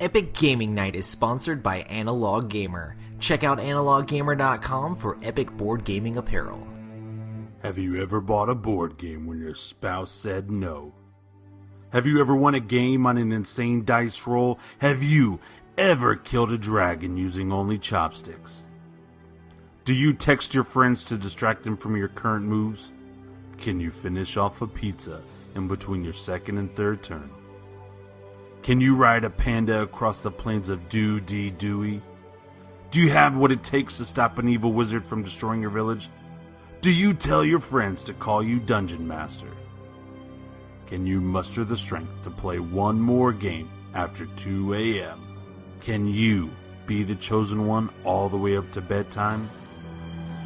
Epic Gaming Night is sponsored by Analog Gamer. Check out analoggamer.com for epic board gaming apparel. Have you ever bought a board game when your spouse said no? Have you ever won a game on an insane dice roll? Have you ever killed a dragon using only chopsticks? Do you text your friends to distract them from your current moves? Can you finish off a pizza in between your second and third turn? Can you ride a panda across the plains of Dewey? Do you have what it takes to stop an evil wizard from destroying your village? Do you tell your friends to call you Dungeon Master? Can you muster the strength to play one more game after 2 a.m.? Can you be the chosen one all the way up to bedtime?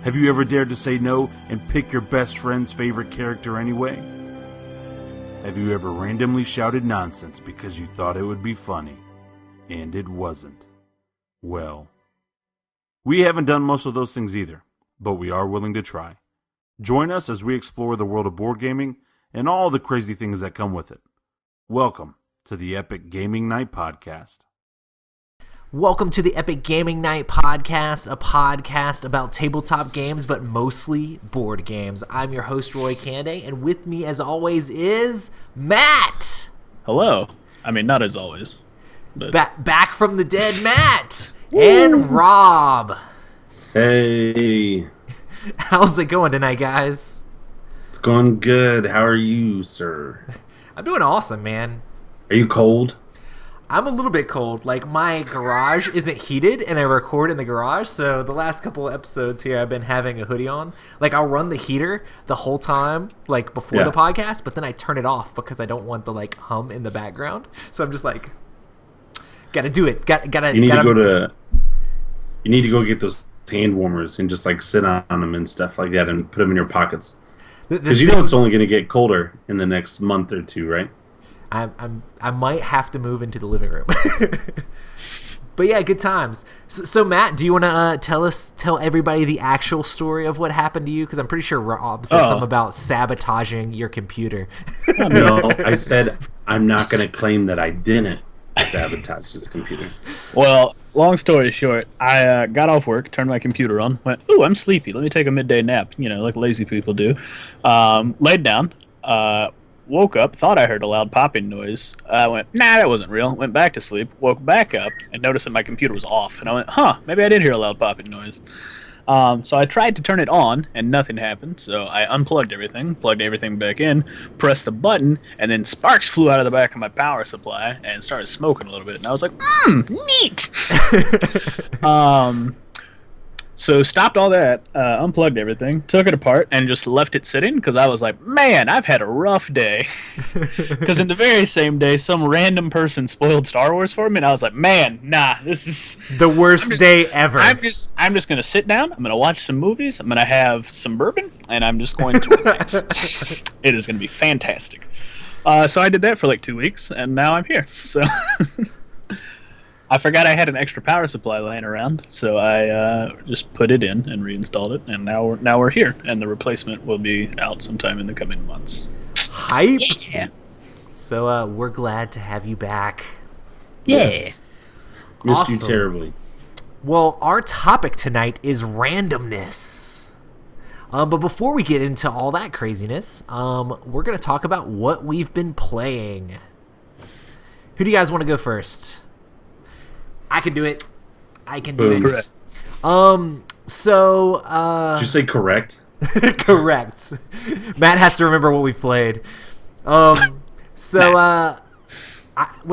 Have you ever dared to say no and pick your best friend's favorite character anyway? Have you ever randomly shouted nonsense because you thought it would be funny, and it wasn't? Well, we haven't done most of those things either, but we are willing to try. Join us as we explore the world of board gaming and all the crazy things that come with it. Welcome to the Epic Gaming Night Podcast. Welcome to the Epic Gaming Night Podcast, a podcast about tabletop games, but mostly board games. I'm your host, Roy Canday, and with me, as always, is Matt! Hello. I mean, not as always. But... Back from the dead, Matt! And Rob! Hey! How's it going tonight, guys? It's going good. How are you, sir? I'm doing awesome, man. Are you cold? I'm a little bit cold. Like, my garage isn't heated, and I record in the garage, so the last couple of episodes here, I've been having a hoodie on. Like, I'll run the heater the whole time, like, before the podcast, but then I turn it off because I don't want the, like, hum in the background. So I'm just like, gotta do it. You need to go get those hand warmers and just, like, sit on them and stuff like that and put them in your pockets. Because you know it's only going to get colder in the next month or two, right? I might have to move into the living room. But yeah, good times. So Matt, do you want to tell everybody the actual story of what happened to you? Because I'm pretty sure Rob said something about sabotaging your computer. No, I said I'm not going to claim that I didn't sabotage his computer. Well, long story short, I got off work, turned my computer on, went, ooh, I'm sleepy. Let me take a midday nap, like lazy people do. Laid down, woke up, thought I heard a loud popping noise. I went, nah, that wasn't real. Went back to sleep, woke back up, and noticed that my computer was off. And I went, maybe I did hear a loud popping noise. So I tried to turn it on, and nothing happened. So I unplugged everything, plugged everything back in, pressed the button, and then sparks flew out of the back of my power supply and started smoking a little bit. And I was like, neat! So stopped all that, unplugged everything, took it apart, and just left it sitting because I was like, man, I've had a rough day. Because in the very same day, some random person spoiled Star Wars for me, and I was like, man, nah, this is... the worst day ever. I'm just going to sit down, I'm going to watch some movies, I'm going to have some bourbon, and I'm just going to relax. It is going to be fantastic. So I did that for like 2 weeks, and now I'm here, so... I forgot I had an extra power supply laying around, so I just put it in and reinstalled it, and now we're here, and the replacement will be out sometime in the coming months. Hype! Yeah. So we're glad to have you back. Yeah. Missed Awesome. you terribly. Well, our topic tonight is randomness. But before we get into all that craziness, we're going to talk about what we've been playing. Who do you guys want to go first? I can do it. Correct. So, Did you say correct? correct. Matt has to remember what we've played. When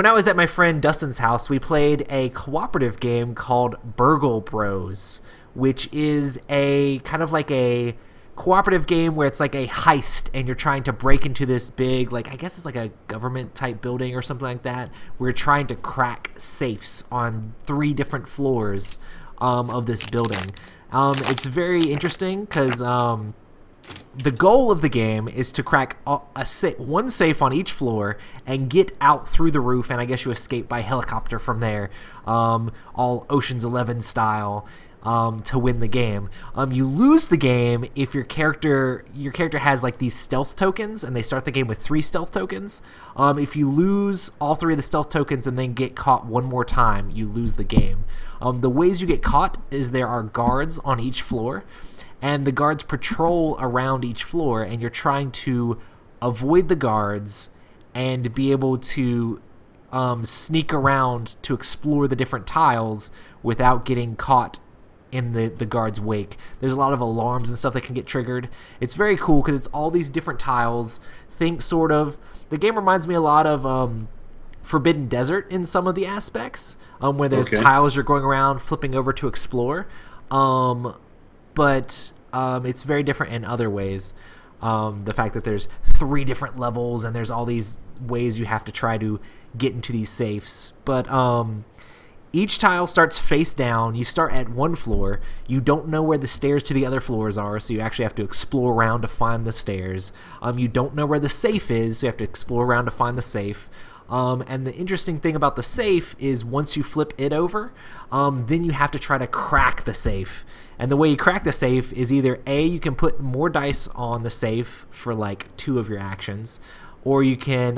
I was at my friend Dustin's house, we played a cooperative game called Burgle Bros, which is a kind of like a cooperative game where it's like a heist and you're trying to break into this big, like, I guess it's like a government type building or something like that. We're trying to crack safes on 3 different floors of this building. It's very interesting because the goal of the game is to crack one safe on each floor and get out through the roof, and I guess you escape by helicopter from there, all Ocean's 11 style. to win the game. You lose the game if your character has like these stealth tokens, and they start the game with 3 stealth tokens. If you lose all 3 of the stealth tokens and then get caught one more time, you lose the game. The ways you get caught is there are guards on each floor, and the guards patrol around each floor, and you're trying to avoid the guards and be able to sneak around to explore the different tiles without getting caught in the guard's wake. There's a lot of alarms and stuff that can get triggered. It's very cool because it's all these different tiles. The game reminds me a lot of Forbidden Desert in some of the aspects, where there's tiles you're going around flipping over to explore. But it's very different in other ways. The fact that there's 3 different levels and there's all these ways you have to try to get into these safes. But each tile starts face down. You start at one floor. You don't know where the stairs to the other floors are, so you actually have to explore around to find the stairs. You don't know where the safe is, so you have to explore around to find the safe. And the interesting thing about the safe is once you flip it over, then you have to try to crack the safe. And the way you crack the safe is either A, you can put more dice on the safe for like 2 of your actions, or you can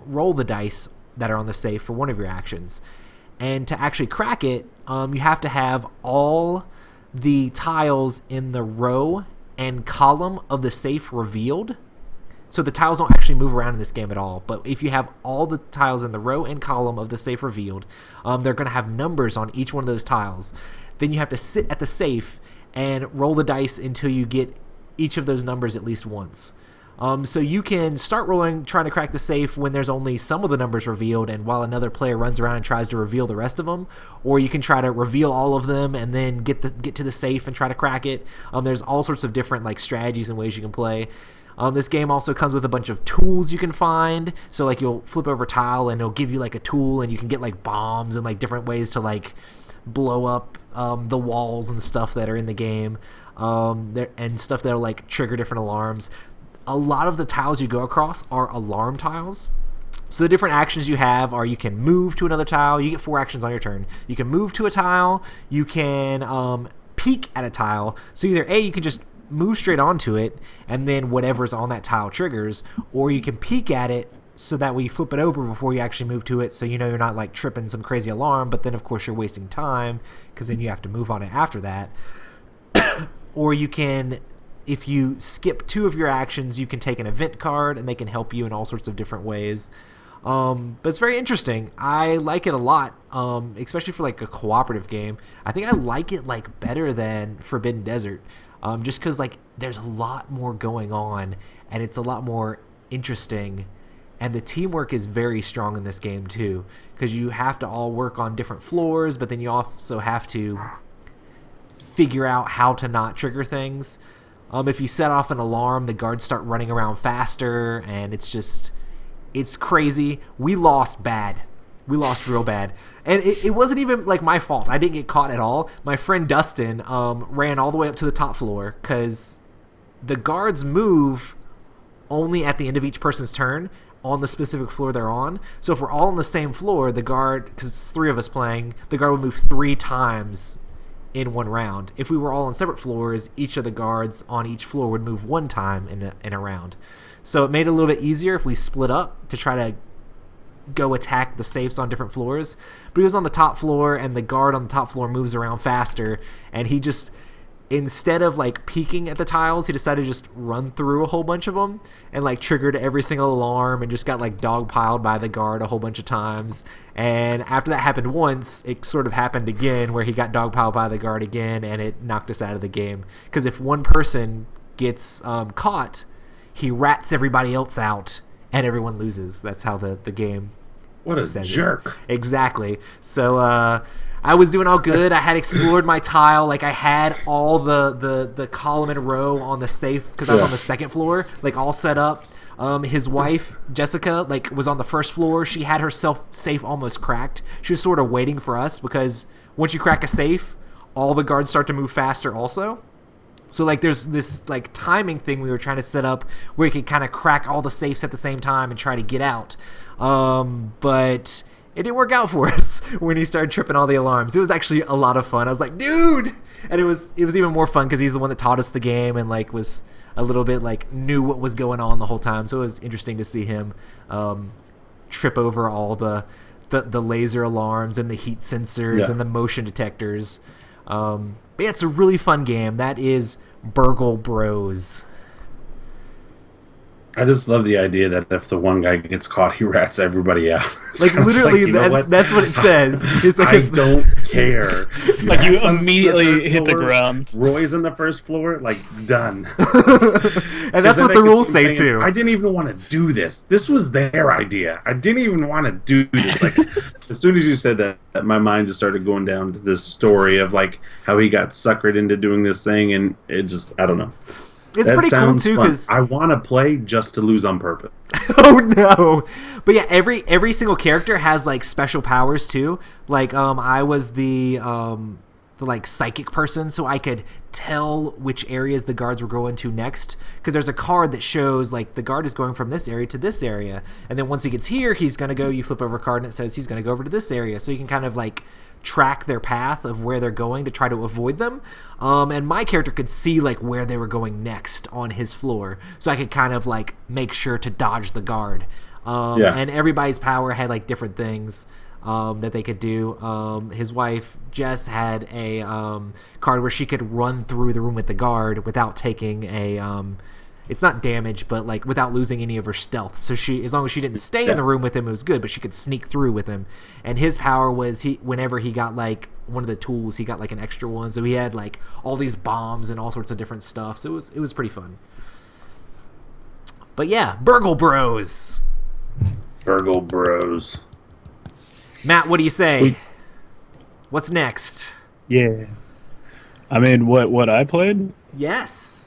roll the dice that are on the safe for 1 of your actions. And to actually crack it, you have to have all the tiles in the row and column of the safe revealed. So the tiles don't actually move around in this game at all. But if you have all the tiles in the row and column of the safe revealed, they're going to have numbers on each one of those tiles. Then you have to sit at the safe and roll the dice until you get each of those numbers at least once. So you can start rolling, trying to crack the safe when there's only some of the numbers revealed, and while another player runs around and tries to reveal the rest of them, or you can try to reveal all of them and then get to the safe and try to crack it. There's all sorts of different like strategies and ways you can play. This game also comes with a bunch of tools you can find. So like you'll flip over a tile and it'll give you like a tool, and you can get like bombs and like different ways to like blow up the walls and stuff that are in the game, and stuff that'll like trigger different alarms. A lot of the tiles you go across are alarm tiles. So the different actions you have are you can move to another tile. You get 4 actions on your turn. You can move to a tile. You can peek at a tile. So either A, you can just move straight onto it, and then whatever's on that tile triggers, or you can peek at it so that we flip it over before you actually move to it, so you know you're not like tripping some crazy alarm, but then of course you're wasting time because then you have to move on it after that. Or you can, if you skip 2 of your actions, you can take an event card, and they can help you in all sorts of different ways. But it's very interesting. I like it a lot, especially for like a cooperative game. I think I like it like better than Forbidden Desert, just because like there's a lot more going on, and it's a lot more interesting. And the teamwork is very strong in this game too, because you have to all work on different floors, but then you also have to figure out how to not trigger things. If you set off an alarm, the guards start running around faster, and it's crazy. We lost bad. We lost real bad. And it wasn't even like my fault. I didn't get caught at all. My friend Dustin ran all the way up to the top floor because the guards move only at the end of each person's turn on the specific floor they're on. So if we're all on the same floor, the guard, because it's 3 of us playing, the guard would move 3 times in one round. If we were all on separate floors, each of the guards on each floor would move 1 time in a round. So it made it a little bit easier if we split up to try to go attack the safes on different floors. But he was on the top floor, and the guard on the top floor moves around faster, and he just, instead of like peeking at the tiles, he decided to just run through a whole bunch of them and like triggered every single alarm and just got like dogpiled by the guard a whole bunch of times. And after that happened once, it sort of happened again where he got dogpiled by the guard again, and it knocked us out of the game. Because if one person gets caught, he rats everybody else out and everyone loses. That's how the game What a jerk. Exactly. So I was doing all good. I had explored my tile. Like I had all the column and row on the safe because I was on the second floor, like all set up. His wife, Jessica, like was on the first floor. She had herself safe almost cracked. She was sort of waiting for us because once you crack a safe, all the guards start to move faster also. So like there's this like timing thing we were trying to set up where you could kind of crack all the safes at the same time and try to get out. But it didn't work out for us when he started tripping all the alarms. It was actually a lot of fun. I was like, dude, and it was even more fun because he's the one that taught us the game and like was a little bit like knew what was going on the whole time. So it was interesting to see him trip over all the laser alarms and the heat sensors and the motion detectors. But yeah, it's a really fun game. That is Burgle Bros. I just love the idea that if the one guy gets caught, he rats everybody out. Like literally, that's what it says. It's like, I don't care. Like you immediately hit the ground. Roy's on the first floor, like done. And that's what the rules say too. I didn't even want to do this. This was their idea. I didn't even want to do this. Like as soon as you said that, my mind just started going down to this story of like how he got suckered into doing this thing, and it just I don't know. It's pretty cool too because I want to play just to lose on purpose. Oh no! But yeah, every single character has like special powers too. Like I was the like psychic person, so I could tell which areas the guards were going to next. Because there's a card that shows like the guard is going from this area to this area, and then once he gets here, he's gonna go. You flip over a card and it says he's gonna go over to this area, so you can kind of like track their path of where they're going to try to avoid them. And my character could see like where they were going next on his floor, so I could kind of like make sure to dodge the guard. And everybody's power had like different things that they could do. His wife Jess had a card where she could run through the room with the guard without taking a it's not damage, but like without losing any of her stealth. So she, as long as she didn't stay in the room with him, it was good. But she could sneak through with him. And his power was whenever he got like one of the tools, he got like an extra one. So he had like all these bombs and all sorts of different stuff. So it was pretty fun. But yeah, Burgle Bros. Burgle Bros. Matt, what do you say? Sweet. What's next? Yeah. I mean, what I played? Yes.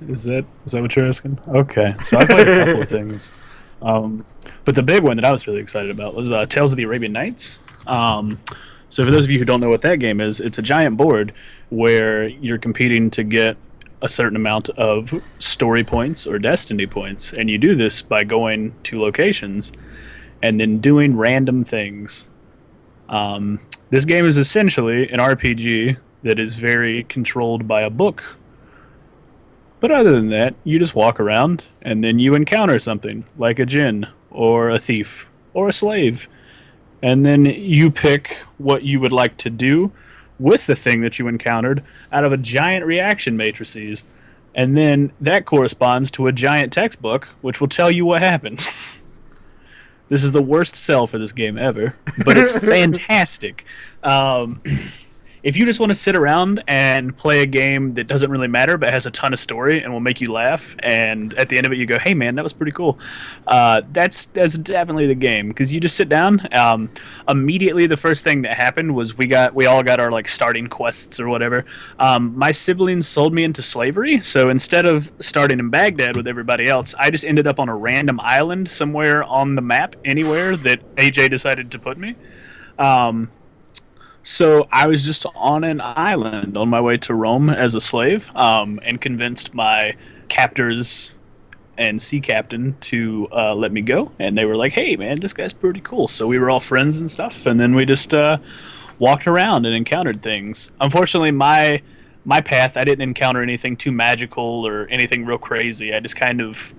Is that what you're asking? Okay, so I played a couple of things, but the big one that I was really excited about was Tales of the Arabian Nights. So for those of you who don't know what that game is, it's a giant board where you're competing to get a certain amount of story points or destiny points, and you do this by going to locations and then doing random things. This game is essentially an RPG that is very controlled by a book. But other than that, you just walk around, and then you encounter something, like a djinn, or a thief, or a slave. And then you pick what you would like to do with the thing that you encountered out of a giant reaction matrices. And then that corresponds to a giant textbook, which will tell you what happened. This is the worst sell for this game ever, but it's fantastic. If you just want to sit around and play a game that doesn't really matter but has a ton of story and will make you laugh, and at the end of it you go, hey man, that was pretty cool, that's definitely the game, because you just sit down. Immediately the first thing that happened was we all got our like starting quests or whatever. My siblings sold me into slavery, so instead of starting in Baghdad with everybody else, I just ended up on a random island somewhere on the map anywhere that AJ decided to put me. So I was just on an island on my way to Rome as a slave, and convinced my captors and sea captain to let me go. And they were like, hey, man, this guy's pretty cool. So we were all friends and stuff, and then we just walked around and encountered things. Unfortunately, my path, I didn't encounter anything too magical or anything real crazy. I just kind of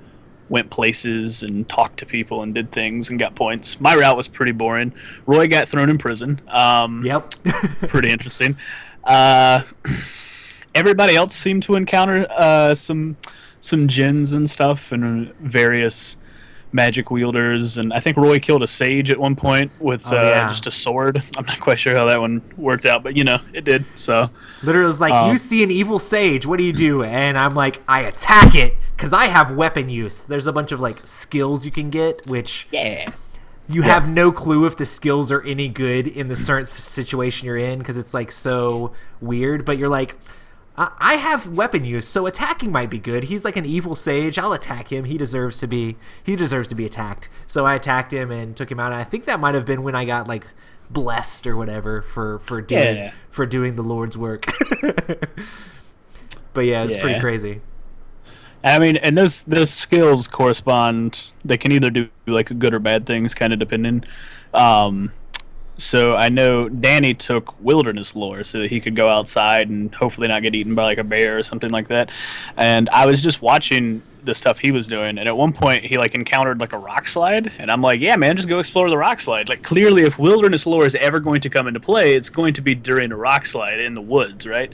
went places and talked to people and did things and got points. My route was pretty boring. Roy got thrown in prison. Yep. Pretty interesting. Everybody else seemed to encounter some djinns and stuff and various magic wielders. And I think Roy killed a sage at one point with just a sword. I'm not quite sure how that one worked out, but it did. So literally, it was like, you see an evil sage, what do you do? And I'm like, I attack it, because I have weapon use. There's a bunch of like skills you can get, which you have no clue if the skills are any good in the certain situation you're in, because it's like so weird. But you're like, I have weapon use, so attacking might be good. He's like an evil sage. I'll attack him. He deserves to be attacked. So I attacked him and took him out. And I think that might have been when I got like blessed or whatever for doing the Lord's work. But yeah, it's pretty crazy. I mean, and those skills correspond. They can either do like good or bad things, kind of depending. Um, so I know Danny took wilderness lore so that he could go outside and hopefully not get eaten by like a bear or something like that. And I was just watching the stuff he was doing, and at one point he like encountered like a rock slide, and I'm like, yeah, man, just go explore the rock slide. Like clearly, if wilderness lore is ever going to come into play, it's going to be during a rock slide in the woods, right?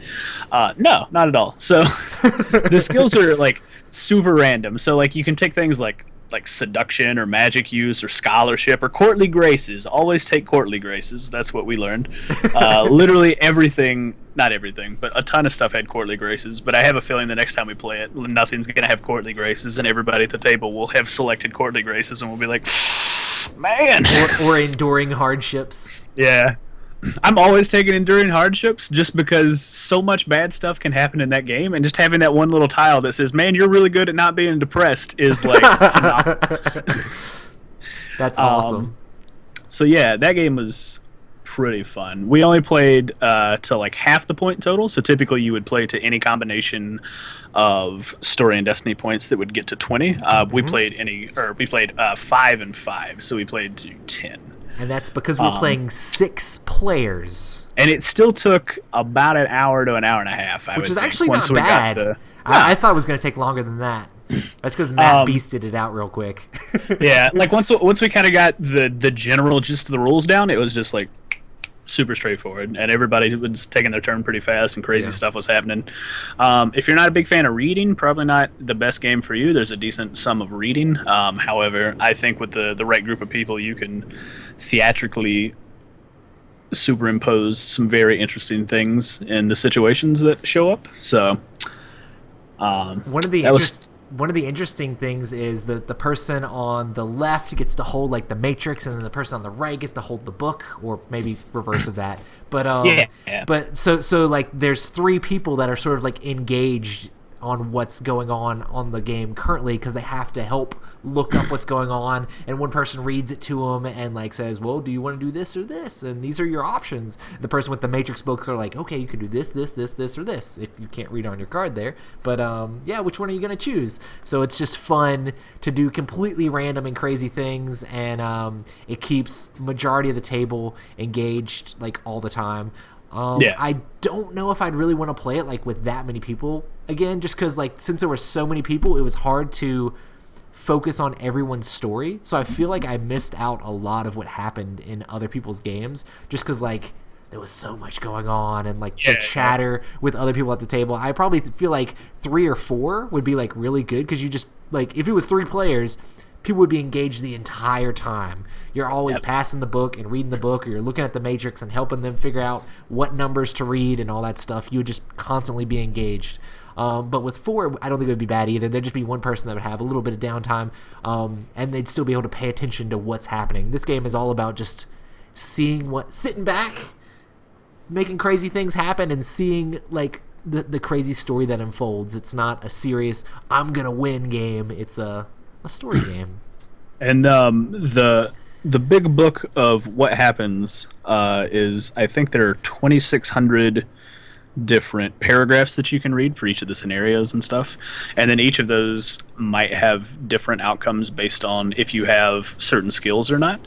No, not at all. So the skills are like super random. So like you can take things like seduction or magic use or scholarship or courtly graces. Always take courtly graces. That's what we learned. Literally everything, not everything, but a ton of stuff had courtly graces. But I have a feeling the next time we play it, nothing's going to have courtly graces, and everybody at the table will have selected courtly graces, and we'll be like, man. Or enduring hardships. Yeah. I'm always taking enduring hardships just because so much bad stuff can happen in that game, and just having that one little tile that says, man, you're really good at not being depressed is like phenomenal. That's awesome. So yeah, that game was pretty fun. We only played to like half the point total, so typically you would play to any combination of story and destiny points that would get to 20. We played 5 and 5, so we played to 10. And that's because we're playing 6 players. And it still took about an hour to an hour and a half, which is actually not bad. I thought it was going to take longer than that. That's because Matt beasted it out real quick. Yeah, like once we kind of got the general gist of the rules down, it was just like super straightforward, and everybody was taking their turn pretty fast, and crazy stuff was happening. If you're not a big fan of reading, probably not the best game for you. There's a decent sum of reading. However, I think with the right group of people, you can theatrically superimpose some very interesting things in the situations that show up. So one of the interesting things is that the person on the left gets to hold like the matrix, and then the person on the right gets to hold the book, or maybe reverse of that. But but so like there's 3 people that are sort of like engaged on what's going on the game currently, because they have to help look up what's going on, and one person reads it to them and like says, well, do you want to do this or this, and these are your options. The person with the matrix books are like, okay, you can do this or this, if you can't read on your card there, but yeah, which one are you going to choose? So it's just fun to do completely random and crazy things, and it keeps majority of the table engaged like all the time. I don't know if I'd really want to play it like with that many people again, just because like since there were so many people, it was hard to focus on everyone's story. So I feel like I missed out a lot of what happened in other people's games, just because like there was so much going on, and like the chatter with other people at the table. I probably feel like 3 or 4 would be like really good, because you just like if it was 3 players, people would be engaged the entire time. You're always passing the book and reading the book, or you're looking at the matrix and helping them figure out what numbers to read and all that stuff. You would just constantly be engaged. But with 4, I don't think it would be bad either. There'd just be one person that would have a little bit of downtime, and they'd still be able to pay attention to what's happening. This game is all about just sitting back, making crazy things happen, and seeing like the crazy story that unfolds. It's not a serious I'm gonna win game. It's a story game. And the big book of what happens is, I think there are 2,600 different paragraphs that you can read for each of the scenarios and stuff, and then each of those might have different outcomes based on if you have certain skills or not.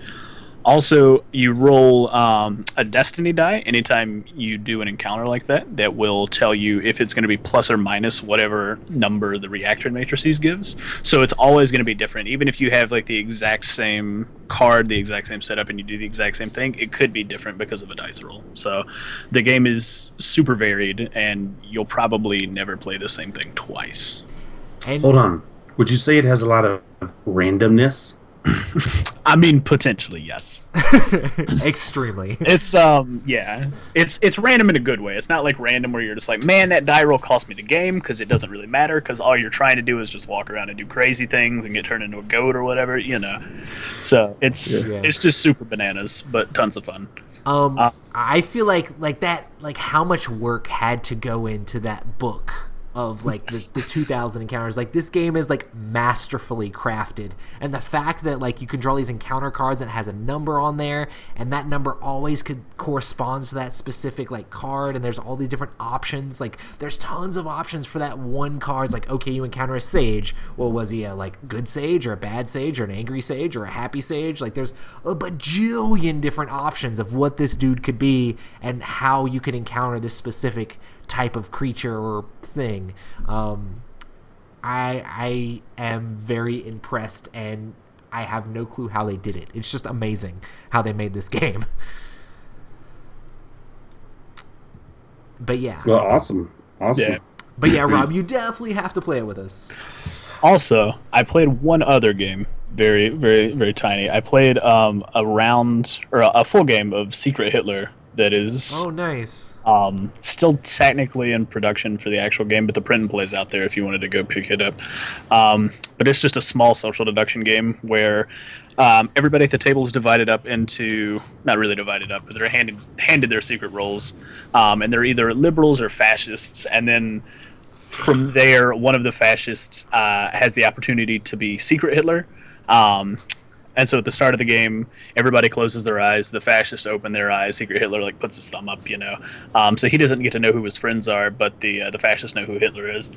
Also, you roll a destiny die anytime you do an encounter like that will tell you if it's going to be plus or minus whatever number the reaction matrices gives. So it's always going to be different. Even if you have like the exact same card, the exact same setup, and you do the exact same thing, it could be different because of a dice roll. So the game is super varied, and you'll probably never play the same thing twice. Hold on. Would you say it has a lot of randomness? I mean, potentially, yes. Extremely. It's it's random in a good way. It's not like random where you're just like, man, that die roll cost me the game, because it doesn't really matter, because all you're trying to do is just walk around and do crazy things and get turned into a goat or whatever, you know. So it's just super bananas, but tons of fun. I feel like that, like how much work had to go into that book of like the 2000 encounters. Like this game is like masterfully crafted, and the fact that like you can draw these encounter cards and it has a number on there, and that number always corresponds to that specific like card, and there's all these different options. Like there's tons of options for that one card. It's like, okay, you encounter a sage. Well, was he a like good sage or a bad sage or an angry sage or a happy sage? Like there's a bajillion different options of what this dude could be and how you can encounter this specific type of creature or thing. I am very impressed, and I have no clue how they did it. It's just amazing how they made this game. But yeah. Well, awesome. Yeah. But yeah, Rob, you definitely have to play it with us. Also, I played one other game, very, very, very tiny. I played a full game of Secret Hitler that is nice. Still technically in production for the actual game, but the print and play is out there if you wanted to go pick it up. But it's just a small social deduction game where everybody at the table is divided up into, not really divided up, but they're handed their secret roles, and they're either liberals or fascists, and then from there, one of the fascists has the opportunity to be Secret Hitler. And so at the start of the game, everybody closes their eyes. The fascists open their eyes. Secret Hitler like puts his thumb up, you know. So he doesn't get to know who his friends are, but the fascists know who Hitler is.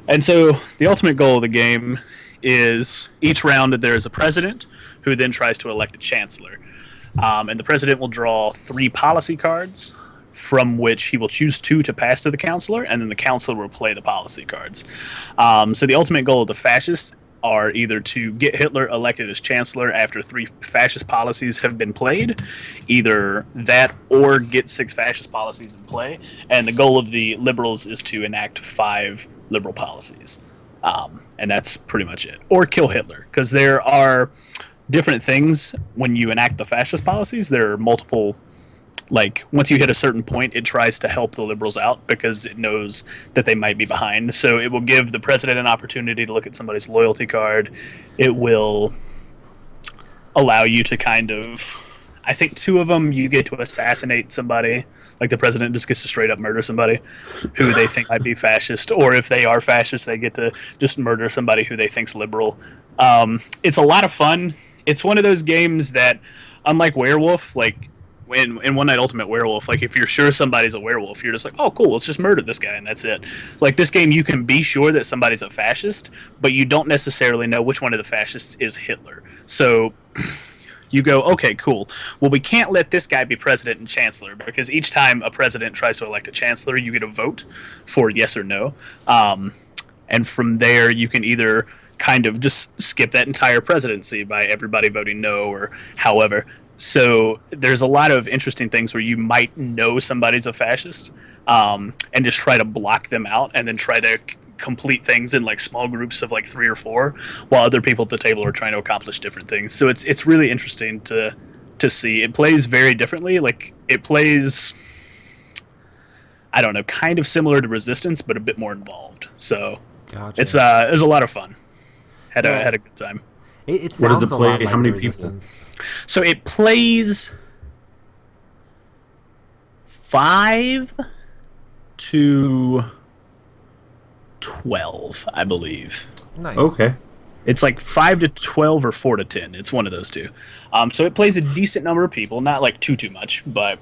And so the ultimate goal of the game is each round there is a president who then tries to elect a chancellor. And the president will draw 3 policy cards, from which he will choose 2 to pass to the counselor, and then the counselor will play the policy cards. So the ultimate goal of the fascists are either to get Hitler elected as chancellor after 3 fascist policies have been played, either that or get 6 fascist policies in play, and the goal of the liberals is to enact 5 liberal policies. And that's pretty much it. Or kill Hitler, because there are different things when you enact the fascist policies. There are multiple, like, once you hit a certain point, it tries to help the liberals out because it knows that they might be behind. So it will give the president an opportunity to look at somebody's loyalty card. It will allow you to kind of, I think 2 of them, you get to assassinate somebody. Like the president just gets to straight up murder somebody who they think might be fascist. Or if they are fascist, they get to just murder somebody who they think's liberal. It's a lot of fun. It's one of those games that, unlike Werewolf, like, in One Night Ultimate Werewolf, like if you're sure somebody's a werewolf, you're just like, oh cool, let's just murder this guy and that's it. Like this game, you can be sure that somebody's a fascist, but you don't necessarily know which one of the fascists is Hitler. So you go, okay, cool. Well, we can't let this guy be president and chancellor, because each time a president tries to elect a chancellor, you get a vote for yes or no. And from there, you can either kind of just skip that entire presidency by everybody voting no or however. So there's a lot of interesting things where you might know somebody's a fascist, and just try to block them out and then try to complete things in like small groups of like 3 or 4, while other people at the table are trying to accomplish different things. So it's really interesting to see. It plays very differently. Like it plays, I don't know, kind of similar to Resistance, but a bit more involved. So Gotcha. It's a lot of fun. Had a good time. It sounds What does it a play? lot like How many the people? Resistance. So it plays 5 to 12, I believe. Nice. Okay. It's like 5 to 12 or 4 to 10. It's one of those 2. So it plays a decent number of people, not like too much, but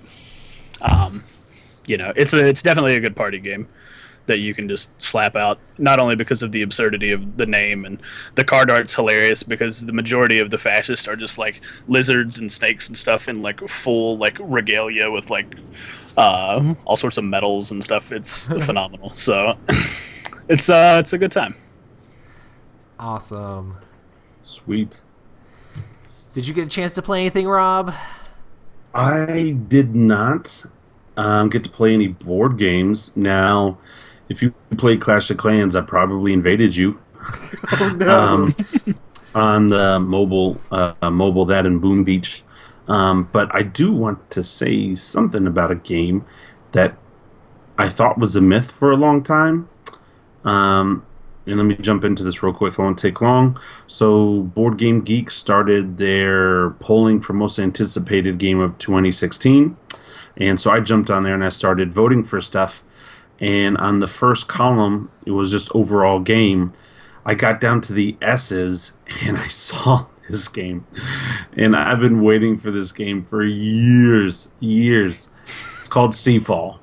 it's definitely a good party game that you can just slap out, not only because of the absurdity of the name, and the card art's hilarious because the majority of the fascists are just like lizards and snakes and stuff in like full like regalia with like all sorts of medals and stuff. It's phenomenal. So it's a good time. Awesome. Sweet. Did you get a chance to play anything, Rob? I did not get to play any board games. Now, if you played Clash of Clans, I probably invaded you. Oh no. On the mobile that and Boom Beach. But I do want to say something about a game that I thought was a myth for a long time. And let me jump into this real quick. It won't take long. So Board Game Geek started their polling for most anticipated game of 2016. And so I jumped on there and I started voting for stuff. and on the first column, it was just overall game. I got down to the S's, and I saw this game, and I've been waiting for this game for years, years. It's called Seafall,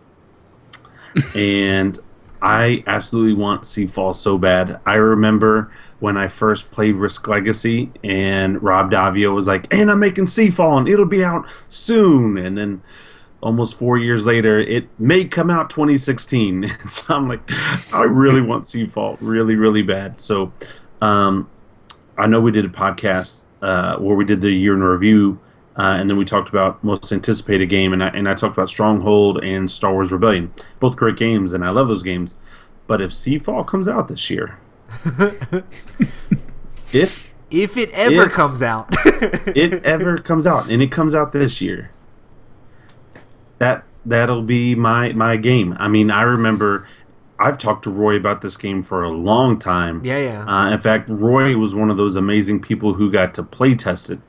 and I absolutely want Seafall so bad. I remember when I first played Risk Legacy, and Rob Davio was like, "And I'm making Seafall, and it'll be out soon." And then almost 4 years later, it may come out 2016. So I'm like, I really want Seafall really, really bad. So I know we did a podcast where we did the year in review, and then we talked about most anticipated game, and I talked about Stronghold and Star Wars Rebellion, both great games, and I love those games. But if Seafall comes out this year, if it ever comes out, it ever comes out, and it comes out this year, that'll be my game. I mean, I remember I've talked to Roy about this game for a long time. Yeah. In fact, Roy was one of those amazing people who got to play test it.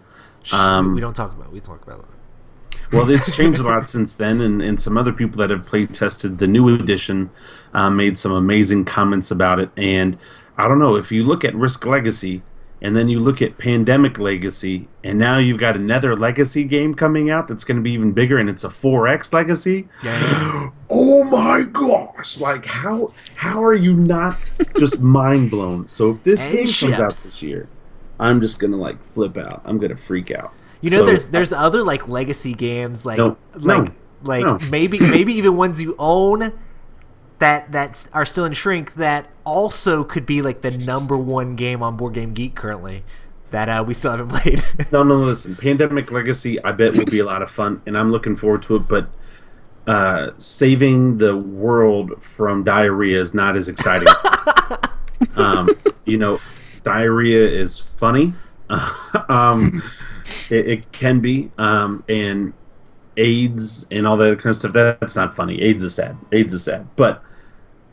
We don't talk about it. We talk about it. Well, it's changed a lot since then, and some other people that have play tested the new edition made some amazing comments about it. And I don't know, if you look at Risk Legacy, and then you look at Pandemic Legacy, and now you've got another Legacy game coming out that's going to be even bigger, and it's a 4X Legacy. Yeah. Oh my gosh! Like, how are you not just mind blown? So if this game comes out this year, I'm just gonna like flip out. I'm gonna freak out. You know, there's other like legacy games No. maybe even ones you own that are still in shrink that also could be like the #1 game on Board Game Geek currently that we still haven't played. No, listen. Pandemic Legacy, I bet will be a lot of fun, and I'm looking forward to it. But saving the world from diarrhea is not as exciting. You know, diarrhea is funny. It can be, and AIDS and all that kind of stuff. That's not funny. AIDS is sad. But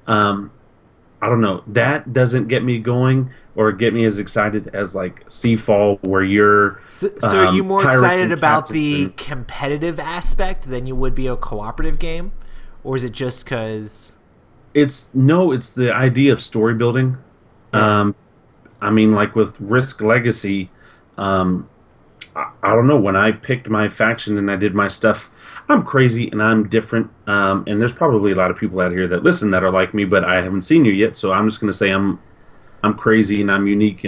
I don't know. That doesn't get me going or get me as excited as like Seafall, where you're. So are you more excited about the competitive aspect than you would be a cooperative game, or is it just because? It's the idea of story building. I mean, like with Risk Legacy, I don't know. When I picked my faction and I did my stuff, I'm crazy and I'm different. And there's probably a lot of people out here that listen that are like me, but I haven't seen you yet. So I'm just gonna say I'm crazy and I'm unique,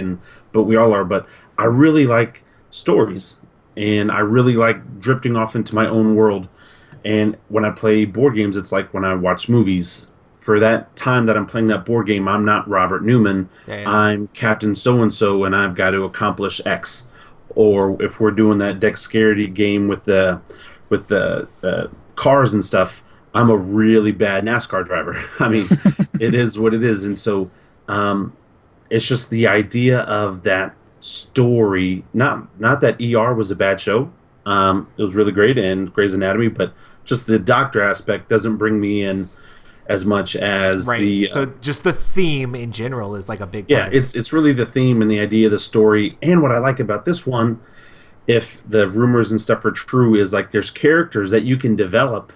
but we all are. But I really like stories, and I really like drifting off into my own world. And when I play board games, it's like when I watch movies. For that time that I'm playing that board game, I'm not Robert Newman. Yeah. I'm Captain So-and-so, and I've got to accomplish X. Or if we're doing that dexterity game with the cars and stuff, I'm a really bad NASCAR driver. I mean, it is what it is. And so it's just the idea of that story. Not that ER was a bad show. It was really great, and Grey's Anatomy, but just the doctor aspect doesn't bring me in as much as the so just the theme in general is like a big part. It's really the theme and the idea of the story. And what I like about this one, if the rumors and stuff are true, is like there's characters that you can develop,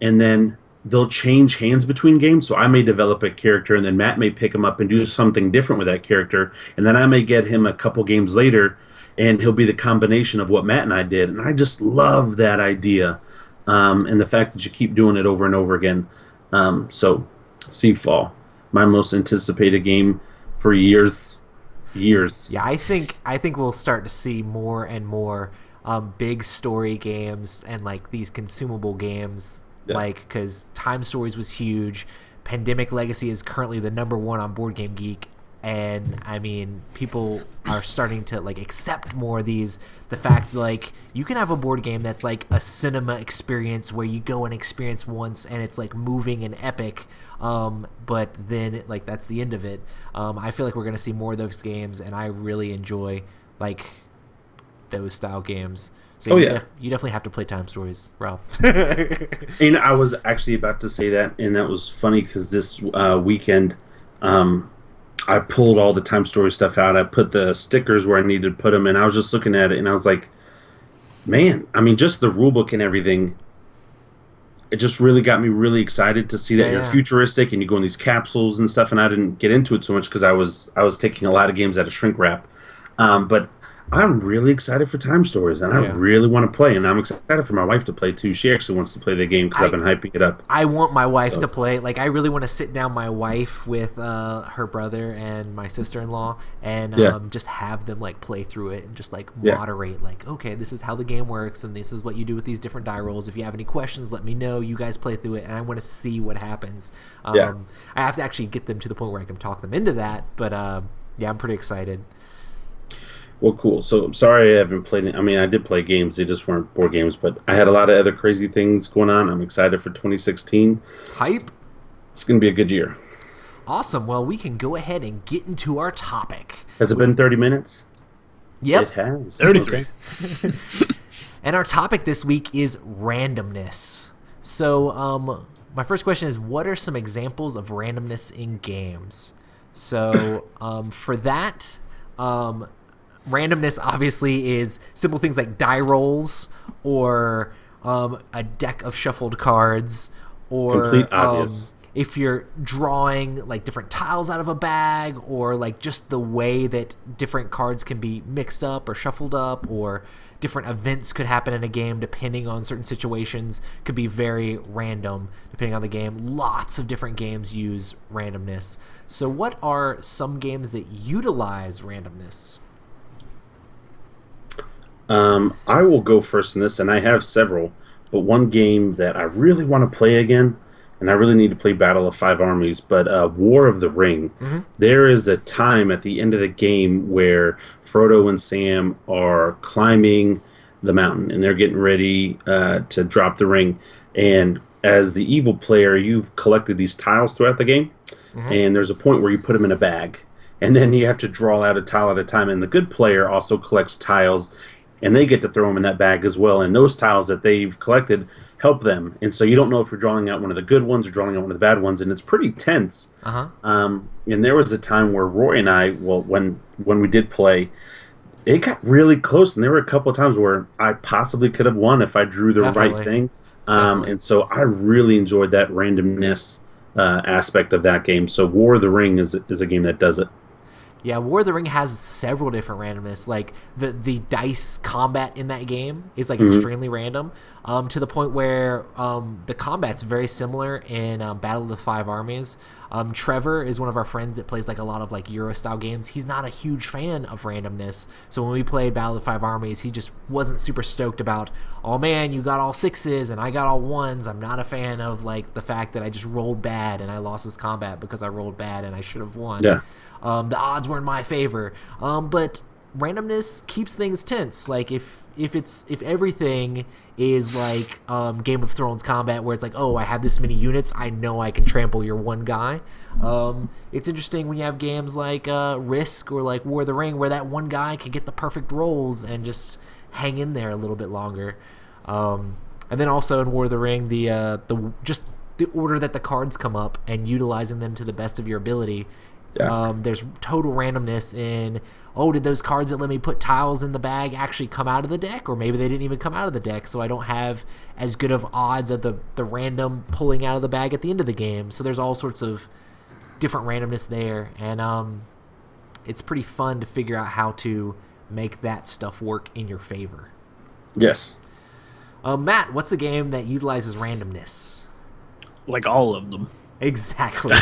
and then they'll change hands between games. So I may develop a character, and then Matt may pick him up and do something different with that character, and then I may get him a couple games later, and he'll be the combination of what Matt and I did. And I just love that idea, and the fact that you keep doing it over and over again. So Seafall, my most anticipated game for years. Yeah, I think we'll start to see more and more big story games and like these consumable games, like because Time Stories was huge. Pandemic Legacy is currently the #1 on Board Game Geek, and I mean people are starting to like accept more of these. The fact like you can have a board game that's like a cinema experience where you go and experience once and it's like moving and epic, but then like that's the end of it. I feel like we're gonna see more of those games, and I really enjoy like those style games. So you definitely have to play Time Stories, Rob. And I was actually about to say that, and that was funny because this weekend I pulled all the Time Story stuff out. I put the stickers where I needed to put them, and I was just looking at it, and I was like, man, I mean, just the rule book and everything, it just really got me really excited to see that you're futuristic and you go in these capsules and stuff. And I didn't get into it so much because I was taking a lot of games out of shrink wrap. But I'm really excited for Time Stories, and I really want to play. And I'm excited for my wife to play too. She actually wants to play the game because I've been hyping it up. I want my wife to play. Like, I really want to sit down my wife with her brother and my sister-in-law and just have them like play through it and just like moderate. Like, okay, this is how the game works, and this is what you do with these different die rolls. If you have any questions, let me know. You guys play through it, and I want to see what happens. I have to actually get them to the point where I can talk them into that. But yeah, I'm pretty excited. Well, cool. So I'm sorry I haven't played. I mean, I did play games. They just weren't board games. But I had a lot of other crazy things going on. I'm excited for 2016. Hype. It's going to be a good year. Awesome. Well, we can go ahead and get into our topic. Has it been 30 minutes? Yep. It has. 33. And our topic this week is randomness. So my first question is, what are some examples of randomness in games? So for that... randomness obviously is simple things like die rolls or a deck of shuffled cards or complete obvious. If you're drawing like different tiles out of a bag or like just the way that different cards can be mixed up or shuffled up or different events could happen in a game depending on certain situations could be very random depending on the game. Lots of different games use randomness. So what are some games that utilize randomness? I will go first in this, and I have several, but one game that I really want to play again, and I really need to play Battle of Five Armies, but War of the Ring. Mm-hmm. There is a time at the end of the game where Frodo and Sam are climbing the mountain, and they're getting ready to drop the ring, and as the evil player, you've collected these tiles throughout the game, and there's a point where you put them in a bag, and then you have to draw out a tile at a time, and the good player also collects tiles, and they get to throw them in that bag as well. And those tiles that they've collected help them. And so you don't know if you're drawing out one of the good ones or drawing out one of the bad ones. And it's pretty tense. And there was a time where Roy and I, well, when we did play, it got really close. And there were a couple of times where I possibly could have won if I drew the right thing. And so I really enjoyed that randomness aspect of that game. So War of the Ring is a game that does it. Yeah, War of the Ring has several different randomness. Like the dice combat in that game is like extremely random, to the point where the combat's very similar in Battle of the Five Armies. Trevor is one of our friends that plays like a lot of like Euro style games. He's not a huge fan of randomness, so when we played Battle of the Five Armies, he just wasn't super stoked about. Oh man, you got all sixes and I got all ones. I'm not a fan of like the fact that I just rolled bad and I lost this combat because I rolled bad and I should have won. Yeah. The odds were in my favor, but randomness keeps things tense. Like if everything is like Game of Thrones combat, where it's like, oh, I have this many units, I know I can trample your one guy. It's interesting when you have games like Risk or like War of the Ring, where that one guy can get the perfect rolls and just hang in there a little bit longer. And then also in War of the Ring, the order that the cards come up and utilizing them to the best of your ability. Yeah. There's total randomness in, oh, did those cards that let me put tiles in the bag actually come out of the deck? Or maybe they didn't even come out of the deck, so I don't have as good of odds of the random pulling out of the bag at the end of the game. So there's all sorts of different randomness there. And it's pretty fun to figure out how to make that stuff work in your favor. Yes. Matt, what's a game that utilizes randomness? Like all of them. Exactly.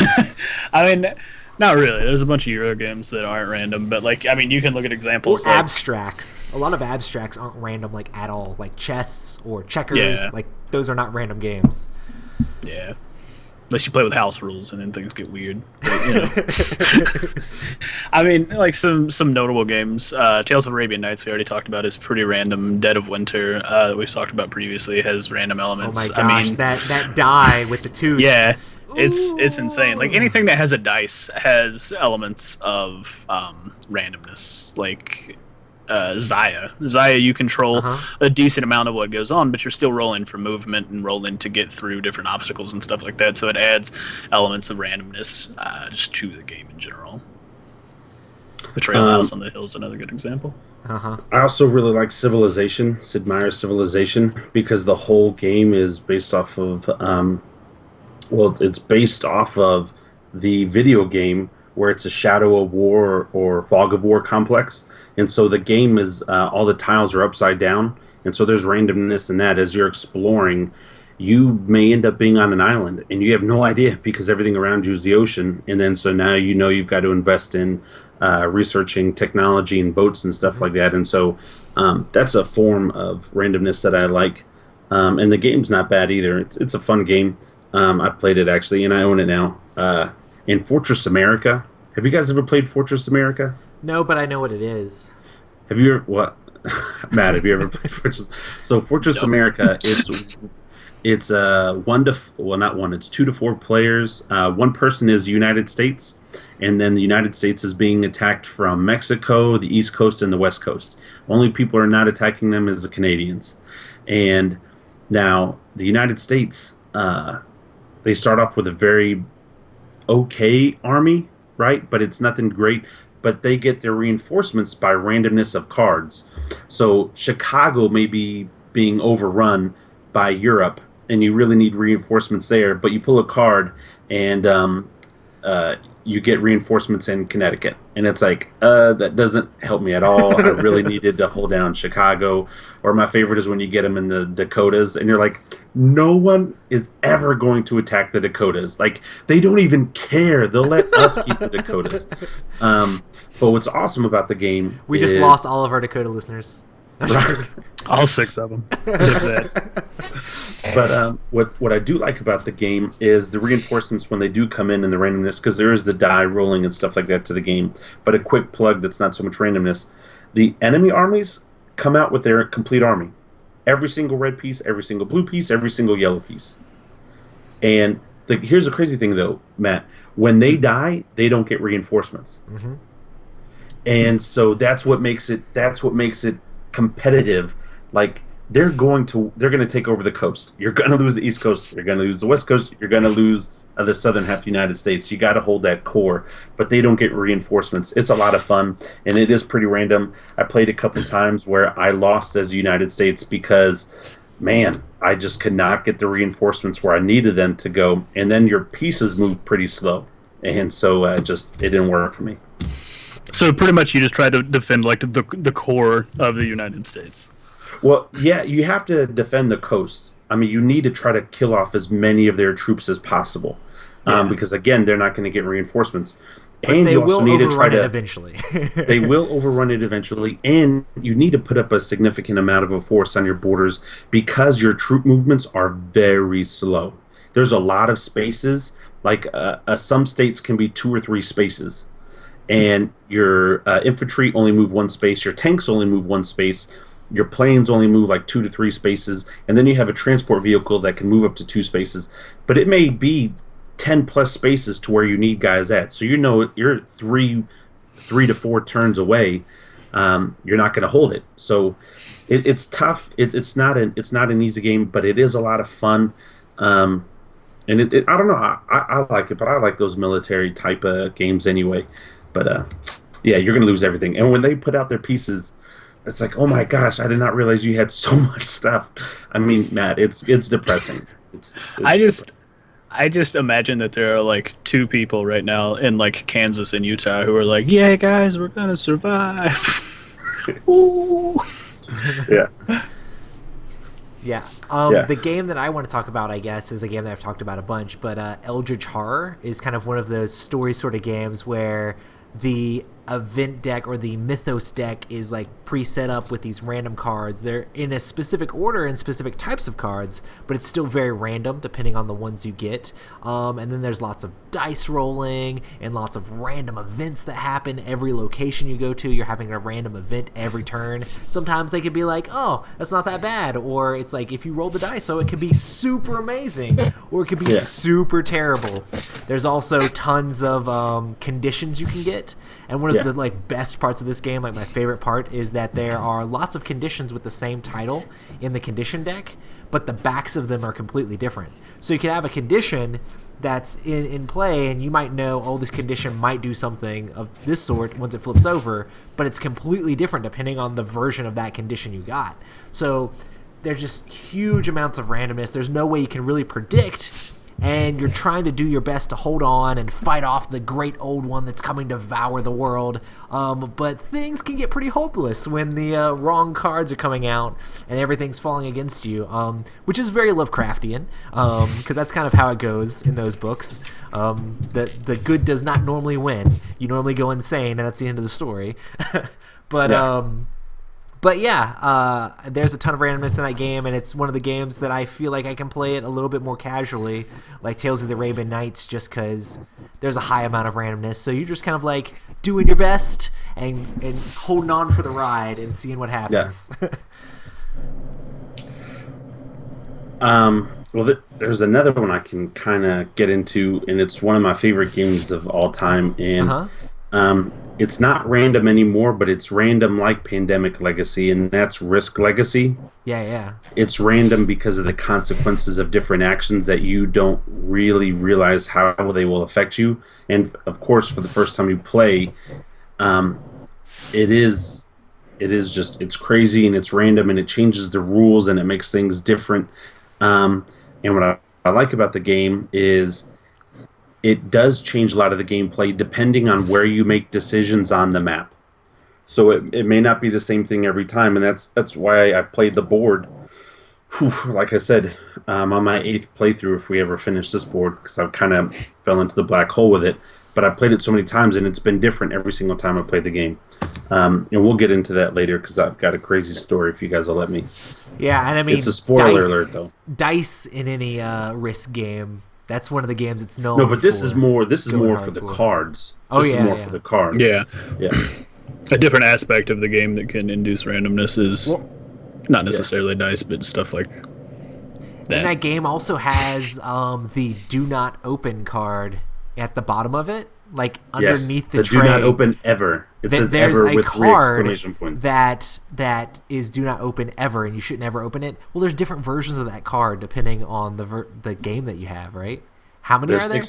I mean... Not really. There's a bunch of Euro games that aren't random, but like, I mean, you can look at examples. Or like abstracts. A lot of abstracts aren't random, like at all. Like chess or checkers. Yeah. Like those are not random games. Yeah. Unless you play with house rules, and then things get weird. But, you know. I mean, like some notable games. Tales of Arabian Nights we already talked about is pretty random. Dead of Winter that we've talked about previously has random elements. Oh my gosh, I mean, that die with the tooth. Yeah. It's insane. Like anything that has a dice has elements of randomness. Like Zaya, you control a decent amount of what goes on, but you're still rolling for movement and rolling to get through different obstacles and stuff like that. So it adds elements of randomness just to the game in general. The Trail House on the Hill is another good example. Uh-huh. I also really like Civilization, Sid Meier's Civilization, because the whole game is based off of, well, it's based off of the video game where it's a Shadow of War or Fog of War complex. And so the game is, all the tiles are upside down. And so there's randomness in that. As you're exploring, you may end up being on an island and you have no idea because everything around you is the ocean. And then so now you know you've got to invest in researching technology and boats and stuff like that. And so that's a form of randomness that I like. And the game's not bad either. It's a fun game. I played it actually, and I own it now. In Fortress America. Have you guys ever played Fortress America? No, but I know what it is. Have you ever, what? Matt, have you ever played Fortress? So Fortress America, it's it's 2 to 4 players. One person is the United States, and then the United States is being attacked from Mexico, the East Coast, and the West Coast. Only people who are not attacking them is the Canadians. And now the United States, they start off with a very okay army, right? But it's nothing great. But they get their reinforcements by randomness of cards. So Chicago may be being overrun by Europe, and you really need reinforcements there. But you pull a card, and you get reinforcements in Connecticut, and it's like that doesn't help me at all. I really needed to hold down Chicago. Or my favorite is when you get them in the Dakotas, and you're like, no one is ever going to attack the Dakotas. Like, they don't even care. They'll let us keep the Dakotas. But what's awesome about the game We just lost all of our Dakota listeners. All 6 of them. But what I do like about the game is the reinforcements when they do come in the randomness, because there is the die rolling and stuff like that to the game. But a quick plug that's not so much randomness. The enemy armies come out with their complete army. Every single red piece, every single blue piece, every single yellow piece. And here's the crazy thing, though, Matt. When they die, they don't get reinforcements. Mm-hmm. And so that's what makes it competitive. Like, they're going to take over the coast. You're going to lose the East Coast. You're going to lose the West Coast. You're going to lose the southern half of the United States. You got to hold that core, but they don't get reinforcements. It's a lot of fun, and it is pretty random. I played a couple times where I lost as the United States because, man, I just could not get the reinforcements where I needed them to go, and then your pieces move pretty slow, and so it didn't work for me. So pretty much you just try to defend like the core of the United States. Well, yeah, you have to defend the coast. I mean, you need to try to kill off as many of their troops as possible, because again, they're not going to get reinforcements. But and they you also will need to overrun try it to eventually. they will overrun it eventually, and you need to put up a significant amount of a force on your borders because your troop movements are very slow. There's a lot of spaces. Like some states can be 2 or 3 spaces. And your infantry only move 1 space, your tanks only move 1 space, your planes only move like 2 to 3 spaces, and then you have a transport vehicle that can move up to 2 spaces. But it may be 10 plus spaces to where you need guys at. So you know you're 3 to 4 turns away. You're not going to hold it. So it's tough. It's not an easy game, but it is a lot of fun. And I don't know. I like it, but I like those military type of games anyway. But yeah, you're going to lose everything. And when they put out their pieces, it's like, oh my gosh, I did not realize you had so much stuff. I mean, Matt, it's depressing. I just imagine that there are like 2 people right now in like Kansas and Utah who are like, yeah, guys, we're going to survive. Ooh. Yeah. Yeah. The game that I want to talk about, I guess, is a game that I've talked about a bunch, but Eldritch Horror is kind of one of those story sort of games where the event deck or the mythos deck is like pre-set up with these random cards. They're in a specific order and specific types of cards, but it's still very random depending on the ones you get. And then there's lots of dice rolling and lots of random events that happen. Every location you go to, you're having a random event every turn. Sometimes they could be like, oh, that's not that bad. Or it's like, if you roll the dice, so it could be super amazing or it could be super terrible. There's also tons of conditions you can get. And one of the like best parts of this game, like my favorite part, is that there are lots of conditions with the same title in the condition deck, but the backs of them are completely different. So you can have a condition that's in play, and you might know, oh, this condition might do something of this sort once it flips over, but it's completely different depending on the version of that condition you got. So there's just huge amounts of randomness. There's no way you can really predict, and you're trying to do your best to hold on and fight off the great old one that's coming to devour the world. But things can get pretty hopeless when the wrong cards are coming out and everything's falling against you, which is very Lovecraftian, because that's kind of how it goes in those books. The good does not normally win. You normally go insane, and that's the end of the story. But Yeah. But yeah, there's a ton of randomness in that game, and it's one of the games that I feel like I can play it a little bit more casually, like Tales of the Arabian Nights, just because there's a high amount of randomness. So you're just kind of like doing your best and holding on for the ride and seeing what happens. Well, there's another one I can kind of get into, and it's one of my favorite games of all time. And it's not random anymore, but it's random like Pandemic Legacy, and that's Risk Legacy. Yeah. It's random because of the consequences of different actions that you don't really realize how they will affect you. And of course, for the first time you play, it's crazy and it's random and it changes the rules and it makes things different. And what I like about the game is it does change a lot of the gameplay depending on where you make decisions on the map. So it may not be the same thing every time, and that's why I played the board. Whew, like I said, on my 8th playthrough, if we ever finish this board, because I kind of fell into the black hole with it. But I played it so many times, and it's been different every single time I played the game. And we'll get into that later, because I've got a crazy story if you guys will let me. Yeah, and I mean, it's a spoiler alert, though. Dice in any Risk game. That's one of the games it's known. No, but this is more. This is going more for the hardcore. cards. Oh, this yeah, is more yeah. for the cards. Yeah. Yeah. A different aspect of the game that can induce randomness is not necessarily dice, but stuff like that. And that game also has the "Do Not Open" card at the bottom of it, like underneath the tray. Do not open ever. It says There's ever a with 3 card exclamation points. that is "Do Not Open Ever," and you should never open it. Well, there's different versions of that card depending on the game that you have, right? How many There's are there?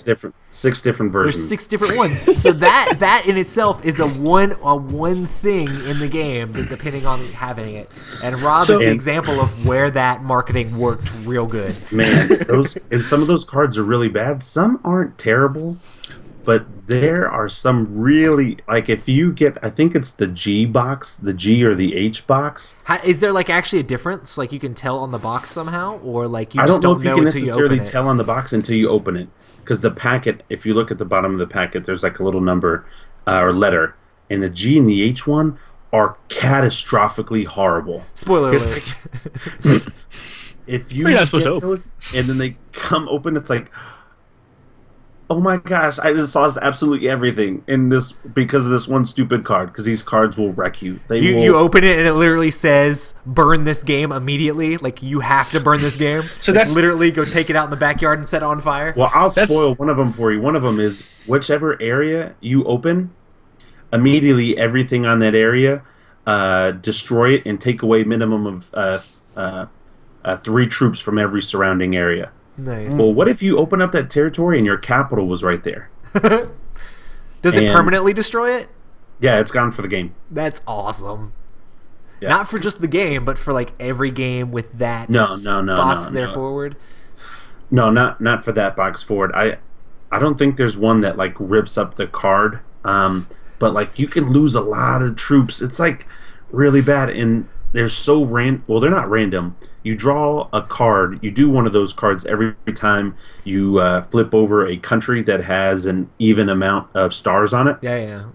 six different versions. There's 6 different ones. So that in itself is a one thing in the game, that depending on having it. And Rob is the example of where that marketing worked real good. Man, some of those cards are really bad. Some aren't terrible, but there are some really, like, if you get, I think it's the G box, the G or the H box. Is there like actually a difference? Like you can tell on the box somehow, or like you I just don't know if you can until you open necessarily it? tell on the box until you open it, because the packet, if you look at the bottom of the packet, there's like a little number or letter, and the G and the H one are catastrophically horrible. Spoiler It's alert. like, if you You're not get supposed to open. those and then they come open, it's like, oh my gosh, I just lost absolutely everything in this because of this one stupid card, because these cards will wreck you. You open it and it literally says burn this game immediately. Like you have to burn this game. So Like, that's- literally go take it out in the backyard and set it on fire. Well, I'll That's- spoil one of them for you. One of them is whichever area you open, immediately everything on that area, destroy it and take away minimum of 3 troops from every surrounding area. Nice. Well, what if you open up that territory and your capital was right there? Does it and- permanently destroy it? Yeah, it's gone for the game. That's awesome. Yeah. Not for just the game, but for like every game with that No, box no, there no. forward. No, not for that box forward. I don't think there's one that like rips up the card. But like you can lose a lot of troops. It's like really bad, and they're so well, they're not random. You draw a card. You do one of those cards every time you flip over a country that has an even amount of stars on it. Yeah.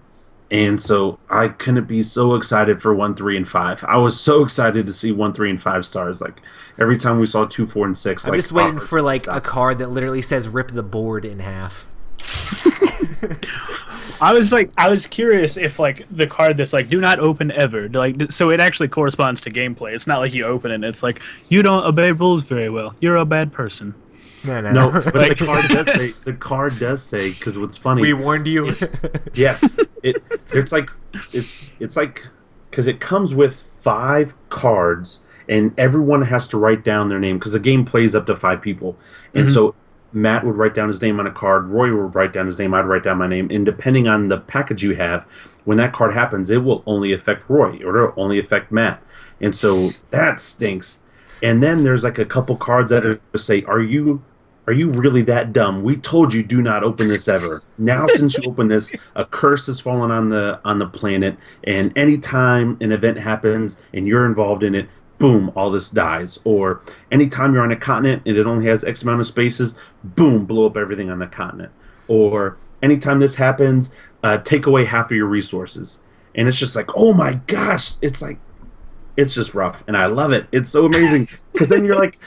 And so I couldn't be so excited for 1, 3, and 5. I was so excited to see 1, 3, and 5 stars. Like every time we saw 2, 4, and 6. I'm like, just waiting oh, for like stop. a card that literally says rip the board in half. I was curious if like the card that's like do not open ever, like so it actually corresponds to gameplay. It's not like you open it and it's like you don't obey rules very well. You're a bad person. No, but the card does say, because what's funny, We warned you. yes, it's like because it comes with 5 cards and everyone has to write down their name, because the game plays up to 5 people, and so Matt would write down his name on a card, Roy would write down his name, I'd write down my name, and depending on the package you have, when that card happens, it will only affect Roy or it'll only affect Matt. And so that stinks. And then there's like a couple cards that are say, Are you really that dumb? We told you do not open this ever. Now since you open this, a curse has fallen on the planet, and anytime an event happens and you're involved in it, boom, all this dies. Or anytime you're on a continent and it only has X amount of spaces, boom, blow up everything on the continent. Or anytime this happens, take away half of your resources. And it's just like, oh my gosh, it's just rough. And I love it. It's so amazing. Because then you're like,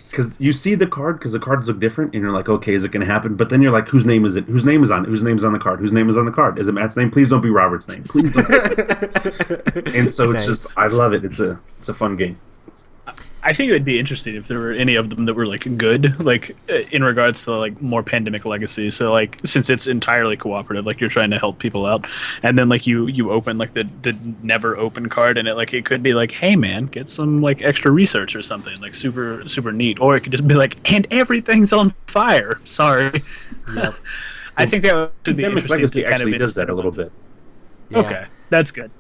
because you see the card, because the cards look different, and you're like, okay, is it going to happen? But then you're like, whose name is it? Whose name is on it? Whose name is on the card? Whose name is on the card? Is it Matt's name? Please don't be Robert's name. Please don't. And so it's just, I love it. It's a fun game. I think it would be interesting if there were any of them that were like good, like in regards to like more Pandemic Legacy. So like since it's entirely cooperative, like you're trying to help people out, and then like you open like the never open card, and it could be like, hey man, get some like extra research or something, like super super neat. Or it could just be like, and everything's on fire. Sorry. Yep. I think that would be Pandemic interesting. Legacy To kind actually of does that a little bit. Yeah. Okay, that's good.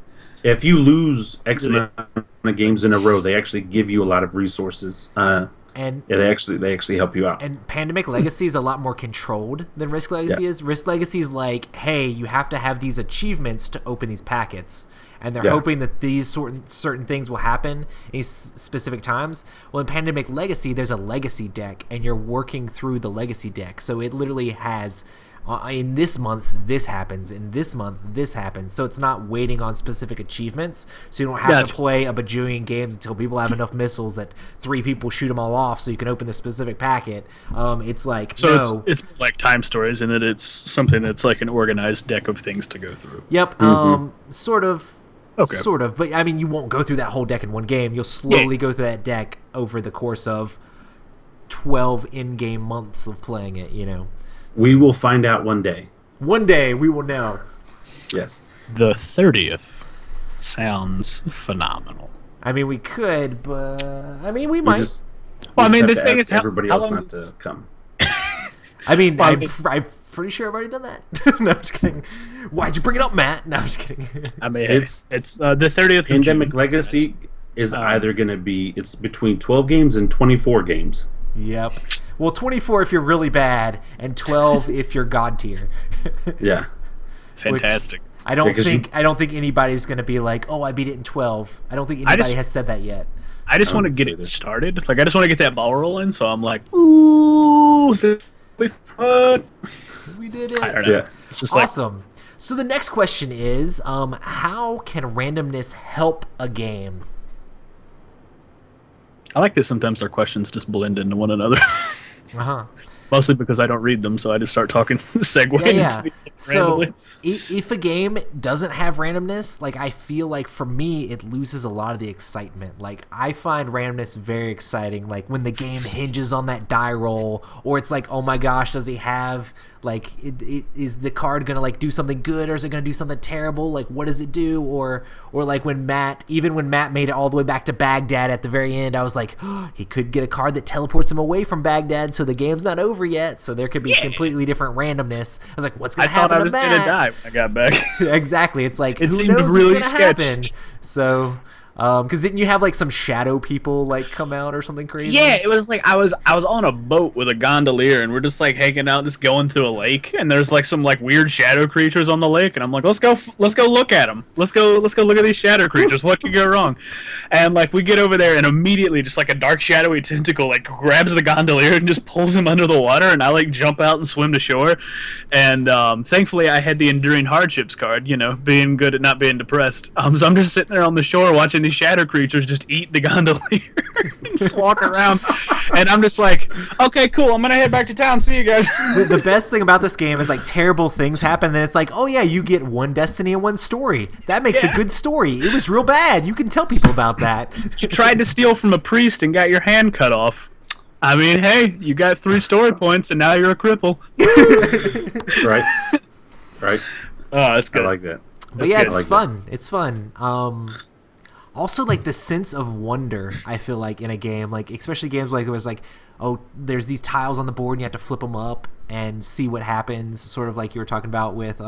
If you lose X amount of games in a row, they actually give you a lot of resources. And yeah, they actually help you out. And Pandemic Legacy is a lot more controlled than Risk Legacy is. Risk Legacy is like, hey, you have to have these achievements to open these packets, and they're hoping that these certain things will happen in these specific times. Well, in Pandemic Legacy, there's a legacy deck, and you're working through the legacy deck. So it literally has, in this month, this happens. In this month, this happens. So it's not waiting on specific achievements. So you don't have to play a bajillion games until people have enough missiles that 3 people shoot them all off so you can open the specific packet. It's like, so no. it's like time stories, and that it's something that's like an organized deck of things to go through. Yep. Sort of. Okay. Sort of. But, I mean, you won't go through that whole deck in one game. You'll slowly go through that deck over the course of 12 in-game months of playing it, you know. We will find out one day. One day we will know. Yes. The 30th sounds phenomenal. I mean, we could, but I mean, we might. Well, I mean, have the to thing ask is, how everybody how else long not is- to come. I mean, Well, I'm pretty sure I've already done that. No, I'm just kidding. Why'd you bring it up, Matt? No, I'm just kidding. I mean, It's- it's the 30th. of Pandemic June. Legacy is either going to be, it's between 12 games and 24 games. Yep. Well, 24 if you're really bad, and 12 if you're god tier. Yeah. Fantastic. I don't Because think anybody's gonna be like, oh, I beat it in 12. I don't think anybody has said that yet. I just want to get say it this. started. Like, I just want to get that ball rolling. So I'm like, ooh, what? We did it. I don't know. Yeah. It's just like, Awesome. So the next question is, how can randomness help a game? I like that sometimes our questions just blend into one another. Uh-huh. Mostly because I don't read them, so I just start talking, segueing Yeah. into the So randomly. if a game doesn't have randomness, like I feel like for me it loses a lot of the excitement. Like I find randomness very exciting. Like when the game hinges on that die roll, or it's like, oh my gosh, does he have like is the card gonna like do something good, or is it gonna do something terrible? Like what does it do? Or like when Matt made it all the way back to Baghdad at the very end, I was like, oh, he could get a card that teleports him away from Baghdad, so the game's not over yet. So there could be completely different randomness. I was like, what's I gonna thought happen I was to going to Matt? die when I got back. Exactly. It's like, It who seemed knows really what's gonna sketchy. happen? So, because didn't you have like some shadow people like come out or something crazy? Yeah, it was like I was on a boat with a gondolier, and we're just like hanging out, just going through a lake, and there's like some like weird shadow creatures on the lake, and I'm like, let's go look at them. Let's go look at these shadow creatures. What could go wrong? And like we get over there, and immediately just like a dark shadowy tentacle like grabs the gondolier and just pulls him under the water, and I like jump out and swim to shore. And thankfully, I had the enduring hardships card, you know, being good at not being depressed. So I'm just sitting there on the shore watching these shadow creatures just eat the gondolier and just walk around, and I'm just like, okay, cool, I'm gonna head back to town, see you guys. The best thing about this game is like terrible things happen, and then it's like, oh yeah, you get one destiny and one story. That makes a good story. It was real bad. You can tell people about that. You tried to steal from a priest and got your hand cut off. I mean, hey, you got 3 story points and now you're a cripple. Right? Right? Oh, that's I good. like that. But yeah, good. it's I like fun. It's fun. Also, like the sense of wonder, I feel like in a game, like especially games like it was like, oh, there's these tiles on the board and you have to flip them up and see what happens, sort of like you were talking about with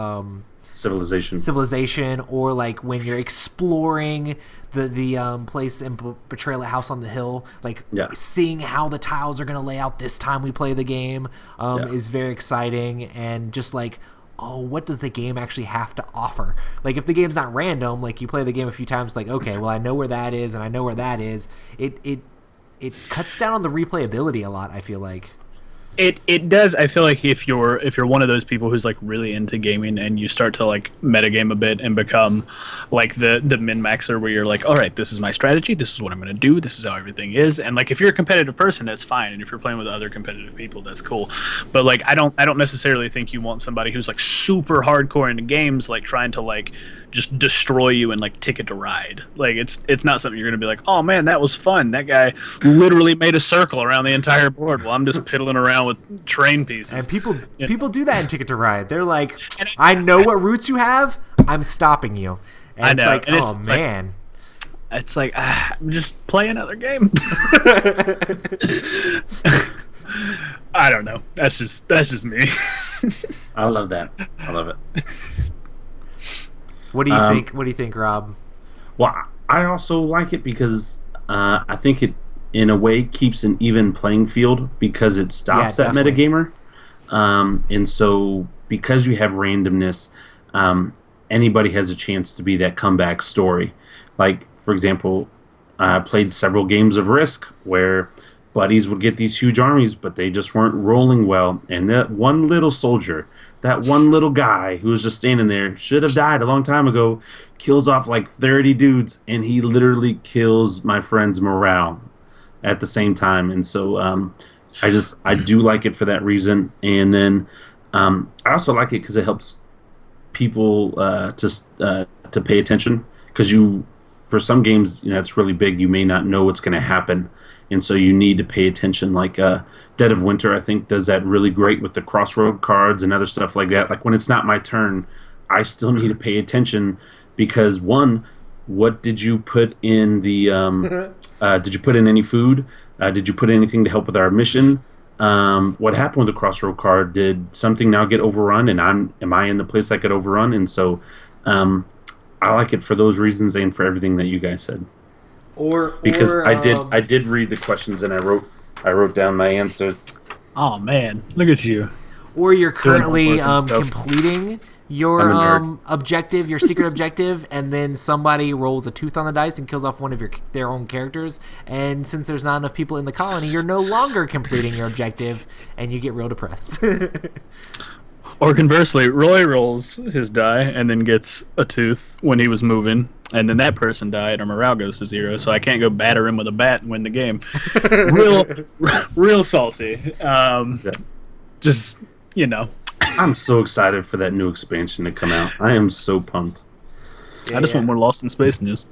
Civilization, or like when you're exploring the place in Betrayal at House on the Hill, like seeing how the tiles are going to lay out this time we play the game is very exciting. And just like, oh, what does the game actually have to offer? Like, if the game's not random, like you play the game a few times, like, okay, well, I know where that is and I know where that is. It cuts down on the replayability a lot, I feel like. It does. I feel like if you're one of those people who's like really into gaming and you start to like metagame a bit and become like the min-maxer, where you're like, all right, this is my strategy, this is what I'm going to do, this is how everything is. And like, if you're a competitive person, that's fine, and if you're playing with other competitive people, that's cool. But like, I don't necessarily think you want somebody who's like super hardcore into games, like trying to like just destroy you and like Ticket to Ride. Like, it's not something you're going to be like, oh man, that was fun, that guy literally made a circle around the entire board while I'm just piddling around with train pieces. And people do that in Ticket to Ride. They're like, I know what routes you have, I'm stopping you. And I know. It's like, and oh man. It's like, just play another game. I don't know. That's just me. I love that. I love it. What do you think? What do you think, Rob? Well, I also like it because I think it, in a way, keeps an even playing field because it stops that metagamer. And so, because you have randomness, anybody has a chance to be that comeback story. Like, for example, I played several games of Risk where buddies would get these huge armies, but they just weren't rolling well. And that one little soldier, that one little guy who was just standing there, should have died a long time ago, kills off like 30 dudes, and he literally kills my friend's morale at the same time. And so I do like it for that reason. And then I also like it because it helps people to pay attention, because for some games, it's really big, you may not know what's going to happen, and so you need to pay attention. Like Dead of Winter, I think, does that really great with the crossroad cards and other stuff like that. Like, when it's not my turn, I still need to pay attention, because one, what did you put in the did you put in any food? Did you put in anything to help with our mission? What happened with the crossroad card? Did something now get overrun, and am I in the place that got overrun? And so I like it for those reasons and for everything that you guys said. Because I did read the questions and I wrote down my answers. Oh man, look at you! Or you're currently completing your objective, your secret objective, and then somebody rolls a tooth on the dice and kills off one of their own characters. And since there's not enough people in the colony, you're no longer completing your objective, and you get real depressed. Or conversely, Roy rolls his die and then gets a tooth when he was moving, and then that person died, or morale goes to 0, so I can't go batter him with a bat and win the game. Real salty. Just, I'm so excited for that new expansion to come out. I am so pumped. I just want more Lost in Space news.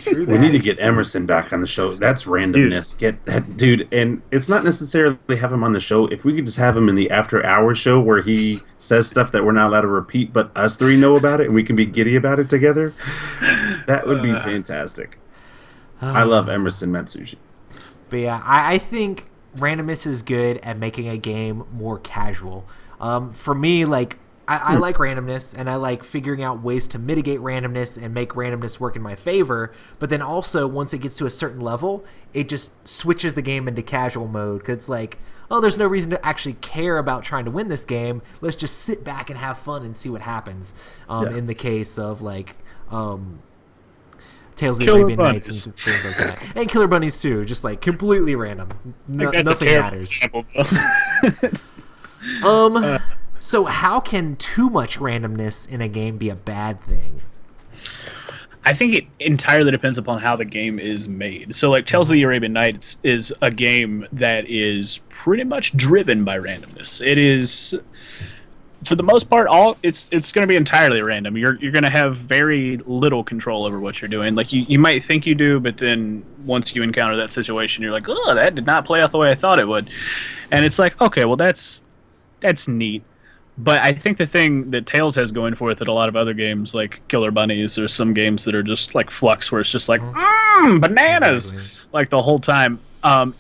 We need to get Emerson back on the show. That's randomness. Get that dude. And it's not necessarily have him on the show. If we could just have him in the after-hour show where he says stuff that we're not allowed to repeat, but us three know about it and we can be giddy about it together, that would be fantastic. I love Emerson Matsushi. But yeah, I think randomness is good at making a game more casual. For me, like, I like randomness, and I like figuring out ways to mitigate randomness and make randomness work in my favor. But then also, once it gets to a certain level, it just switches the game into casual mode. Because it's like, oh, there's no reason to actually care about trying to win this game. Let's just sit back and have fun and see what happens. In the case of, like, Tales of the Arabian Nights and things like that. And Killer Bunnies, too. Just, like, completely random. Nothing matters. So how can too much randomness in a game be a bad thing? I think it entirely depends upon how the game is made. So, like, Tales of the Arabian Nights is a game that is pretty much driven by randomness. It is, for the most part, it's going to be entirely random. You're going to have very little control over what you're doing. Like, you might think you do, but then once you encounter that situation, you're like, oh, that did not play out the way I thought it would. And it's like, okay, well, that's neat. But I think the thing that Tales has going for it that a lot of other games, like Killer Bunnies, or some games that are just like Flux, where it's just like, bananas, like the whole time,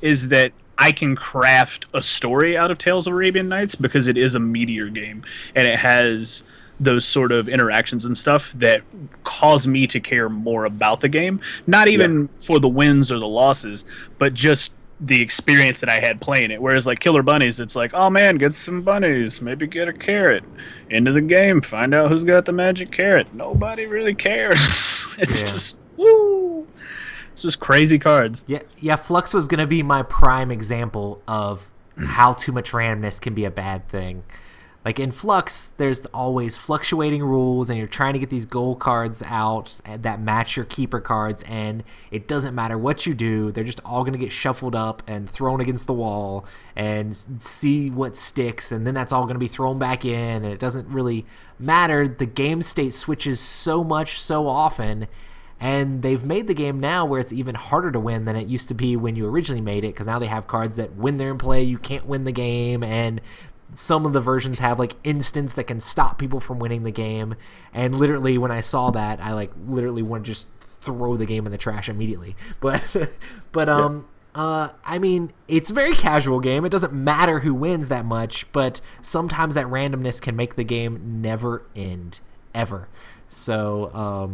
is that I can craft a story out of Tales of Arabian Nights because it is a meteor game and it has those sort of interactions and stuff that cause me to care more about the game. Not even for the wins or the losses, but just the experience that I had playing it. Whereas like Killer Bunnies, it's like, oh man, get some bunnies, maybe get a carrot. Into the game, find out who's got the magic carrot. Nobody really cares. It's just woo. It's just crazy cards. Yeah. Flux was gonna be my prime example of how too much randomness can be a bad thing. Like in Flux, there's always fluctuating rules, and you're trying to get these gold cards out that match your keeper cards, and it doesn't matter what you do. They're just all going to get shuffled up and thrown against the wall and see what sticks, and then that's all going to be thrown back in, and it doesn't really matter. The game state switches so much so often, and they've made the game now where it's even harder to win than it used to be when you originally made it, because now they have cards that when they're in play, you can't win the game, and some of the versions have like instants that can stop people from winning the game. And literally when I saw that, I like literally want to just throw the game in the trash immediately. But I mean, it's a very casual game. It doesn't matter who wins that much, but sometimes that randomness can make the game never end ever. So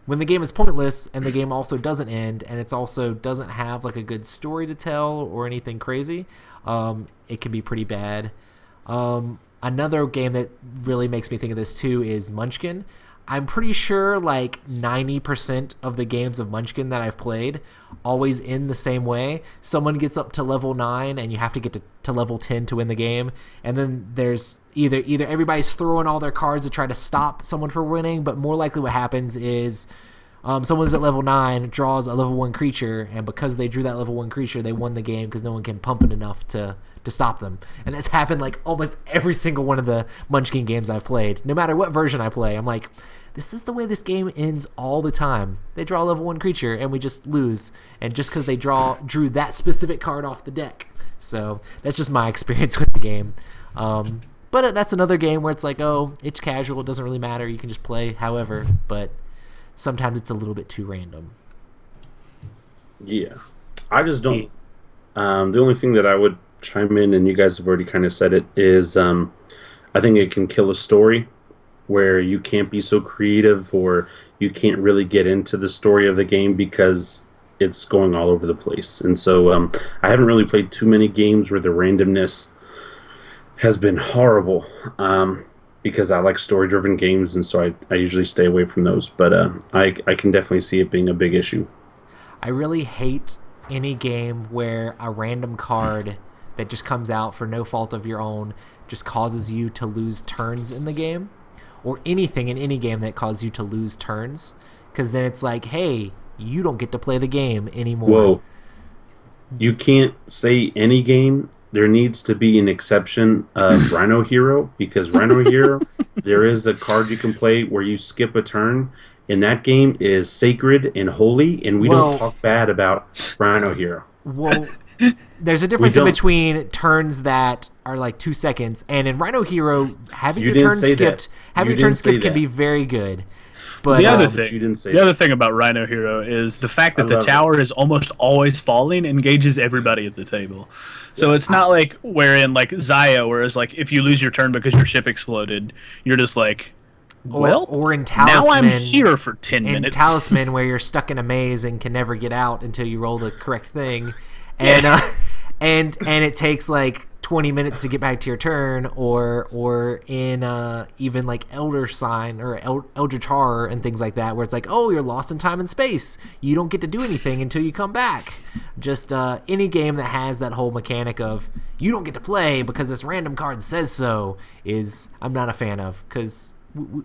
when the game is pointless and the game also doesn't end, and it's also doesn't have like a good story to tell or anything crazy, it can be pretty bad. Another game that really makes me think of this too is Munchkin. I'm pretty sure like 90% of the games of Munchkin that I've played always end the same way. Someone gets up to level 9 and you have to get to level 10 to win the game. And then there's either everybody's throwing all their cards to try to stop someone from winning, but more likely what happens is someone's at level 9, draws a level 1 creature, and because they drew that level 1 creature, they won the game because no one can pump it enough to stop them. And that's happened like almost every single one of the Munchkin games I've played. No matter what version I play, I'm like, this is the way this game ends all the time. They draw a level 1 creature and we just lose, and just because they drew that specific card off the deck. So that's just my experience with the game. But that's another game where it's like, oh, it's casual, it doesn't really matter, you can just play however, but sometimes it's a little bit too random. Yeah. I just don't... the only thing that I would chime in, and you guys have already kind of said it, is I think it can kill a story where you can't be so creative or you can't really get into the story of the game because it's going all over the place. And so I haven't really played too many games where the randomness has been horrible because I like story-driven games, and so I usually stay away from those. But I can definitely see it being a big issue. I really hate any game where a random card that just comes out for no fault of your own just causes you to lose turns in the game, or anything in any game that causes you to lose turns, because then it's like, hey, you don't get to play the game anymore. Whoa. You can't say any game. There needs to be an exception of Rhino Hero, because Rhino Hero, there is a card you can play where you skip a turn, and that game is sacred and holy, and we don't talk bad about Rhino Hero. Well, there's a difference in between turns that are like 2 seconds, and in Rhino Hero, having your turn skipped can be very good. But the other thing about Rhino Hero is the fact that the tower is almost always falling engages everybody at the table. So it's not like wherein like Zaya, whereas like if you lose your turn because your ship exploded, you're just like, well, or in Talisman, now I'm here for 10 minutes. In Talisman, where you're stuck in a maze and can never get out until you roll the correct thing, and and it takes like 20 minutes to get back to your turn, or in even like Elder Sign or Eldritch Horror and things like that, where it's like, oh, you're lost in time and space. You don't get to do anything until you come back. Just any game that has that whole mechanic of you don't get to play because this random card says so I'm not a fan of, because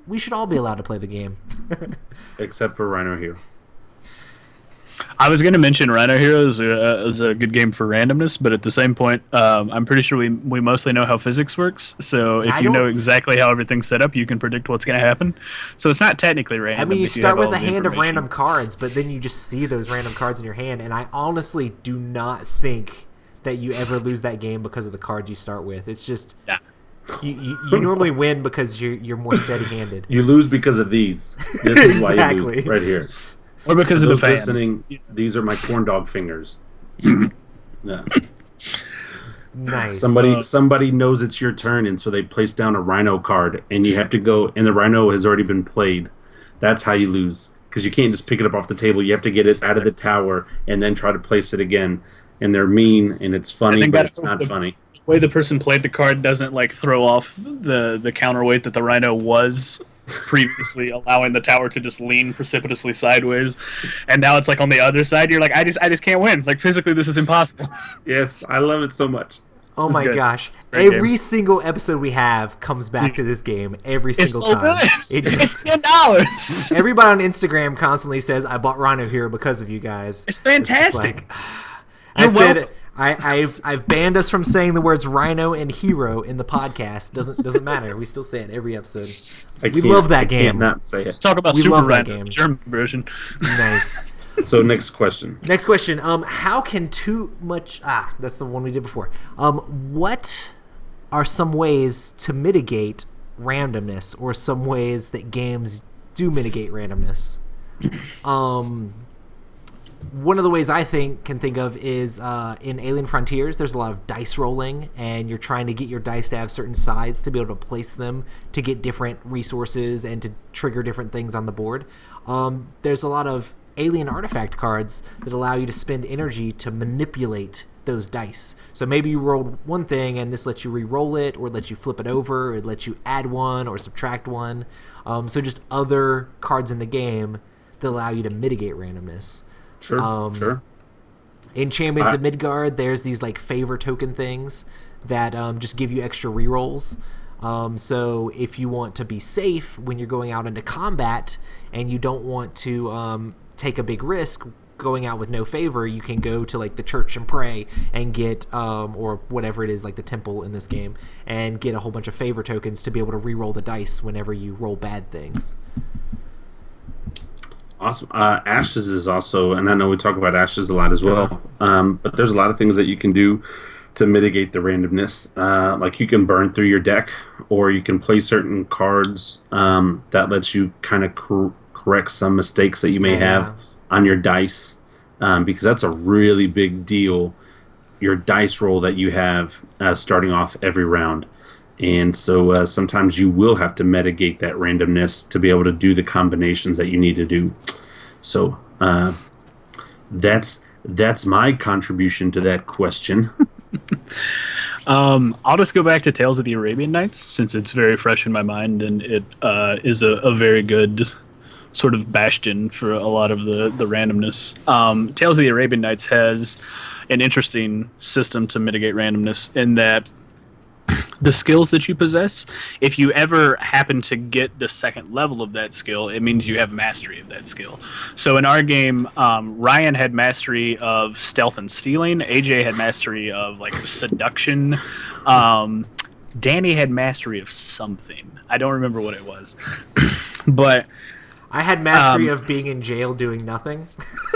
we should all be allowed to play the game. Except for Rhino Hero. I was going to mention Rhino Hero is a good game for randomness, but at the same point, I'm pretty sure we mostly know how physics works. So if you know exactly how everything's set up, you can predict what's going to happen. So it's not technically random. I mean, you start with a hand of random cards, but then you just see those random cards in your hand, and I honestly do not think that you ever lose that game because of the cards you start with. It's just... Nah. You normally win because you're more steady-handed. You lose because of these. This is why you lose right here. Or because of the fan. Listening, these are my corn dog fingers. You Yeah. Nice. Somebody knows it's your turn, and so they place down a rhino card, and you have to go, and the rhino has already been played. That's how you lose, because you can't just pick it up off the table. You have to get it out of the tower and then try to place it again. And they're mean, and it's funny, but it's not funny. The way the person played the card doesn't like throw off the counterweight that the rhino was previously, allowing the tower to just lean precipitously sideways, and now it's like on the other side. You're like, I just can't win. Like physically, this is impossible. Yes, I love it so much. Oh my good. gosh. It's a great Every game. single episode we have comes back to this game every single It's so time. good. It It's just, $10. everybody on Instagram constantly says, I bought Rhino Hero because of you guys. It's just fantastic. I You're said welcome. I've banned us from saying the words Rhino and Hero in the podcast. Doesn't matter. We still say it every episode. We love that game. I can't not say Let's it. talk about We Super love that Rhino, game. German version. Nice. So next question. Next question. How can too much? That's the one we did before. What are some ways to mitigate randomness, or some ways that games do mitigate randomness? One of the ways I can think of is in Alien Frontiers. There's a lot of dice rolling, and you're trying to get your dice to have certain sides to be able to place them to get different resources and to trigger different things on the board. There's a lot of alien artifact cards that allow you to spend energy to manipulate those dice. So maybe you rolled one thing and this lets you re-roll it, or lets you flip it over, or it lets you add one or subtract one. So just other cards in the game that allow you to mitigate randomness. Sure, sure. In Champions of Midgard, there's these like favor token things that just give you extra rerolls. So if you want to be safe when you're going out into combat and you don't want to take a big risk going out with no favor, you can go to like the church and pray and get or whatever it is, like the temple in this game, and get a whole bunch of favor tokens to be able to re-roll the dice whenever you roll bad things. Awesome. Ashes is also, and I know we talk about Ashes a lot as well, but there's a lot of things that you can do to mitigate the randomness. Like you can burn through your deck, or you can play certain cards that lets you kind of correct some mistakes that you may have on your dice, because that's a really big deal, your dice roll that you have starting off every round. And so sometimes you will have to mitigate that randomness to be able to do the combinations that you need to do. So that's my contribution to that question. I'll just go back to Tales of the Arabian Nights, since it's very fresh in my mind, and it is a very good sort of bastion for a lot of the randomness. Tales of the Arabian Nights has an interesting system to mitigate randomness in that the skills that you possess, if you ever happen to get the second level of that skill, it means you have mastery of that skill. So in our game, Ryan had mastery of stealth and stealing. AJ had mastery of like seduction. Danny had mastery of something. I don't remember what it was. But I had mastery of being in jail doing nothing.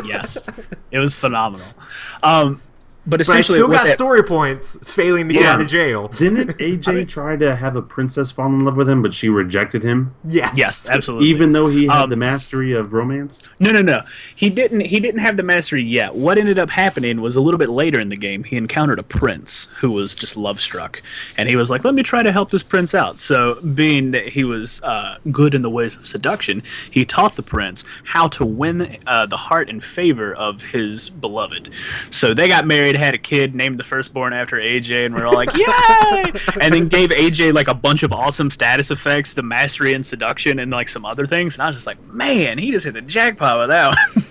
yes, it was phenomenal. But But I essentially, still what got that- story points failing to get out of jail. Didn't AJ try to have a princess fall in love with him, but she rejected him? Yes. Yes, absolutely. Even though he had the mastery of romance? No. He didn't have the mastery yet. What ended up happening was a little bit later in the game, he encountered a prince who was just love struck, and he was like, "Let me try to help this prince out." So, being that he was good in the ways of seduction, he taught the prince how to win the heart and favor of his beloved. So they got married, had a kid, named the firstborn after AJ, and we're all like, "Yay!" And then gave AJ like a bunch of awesome status effects, the mastery and seduction, and like some other things. And I was just like, "Man, he just hit the jackpot with that one."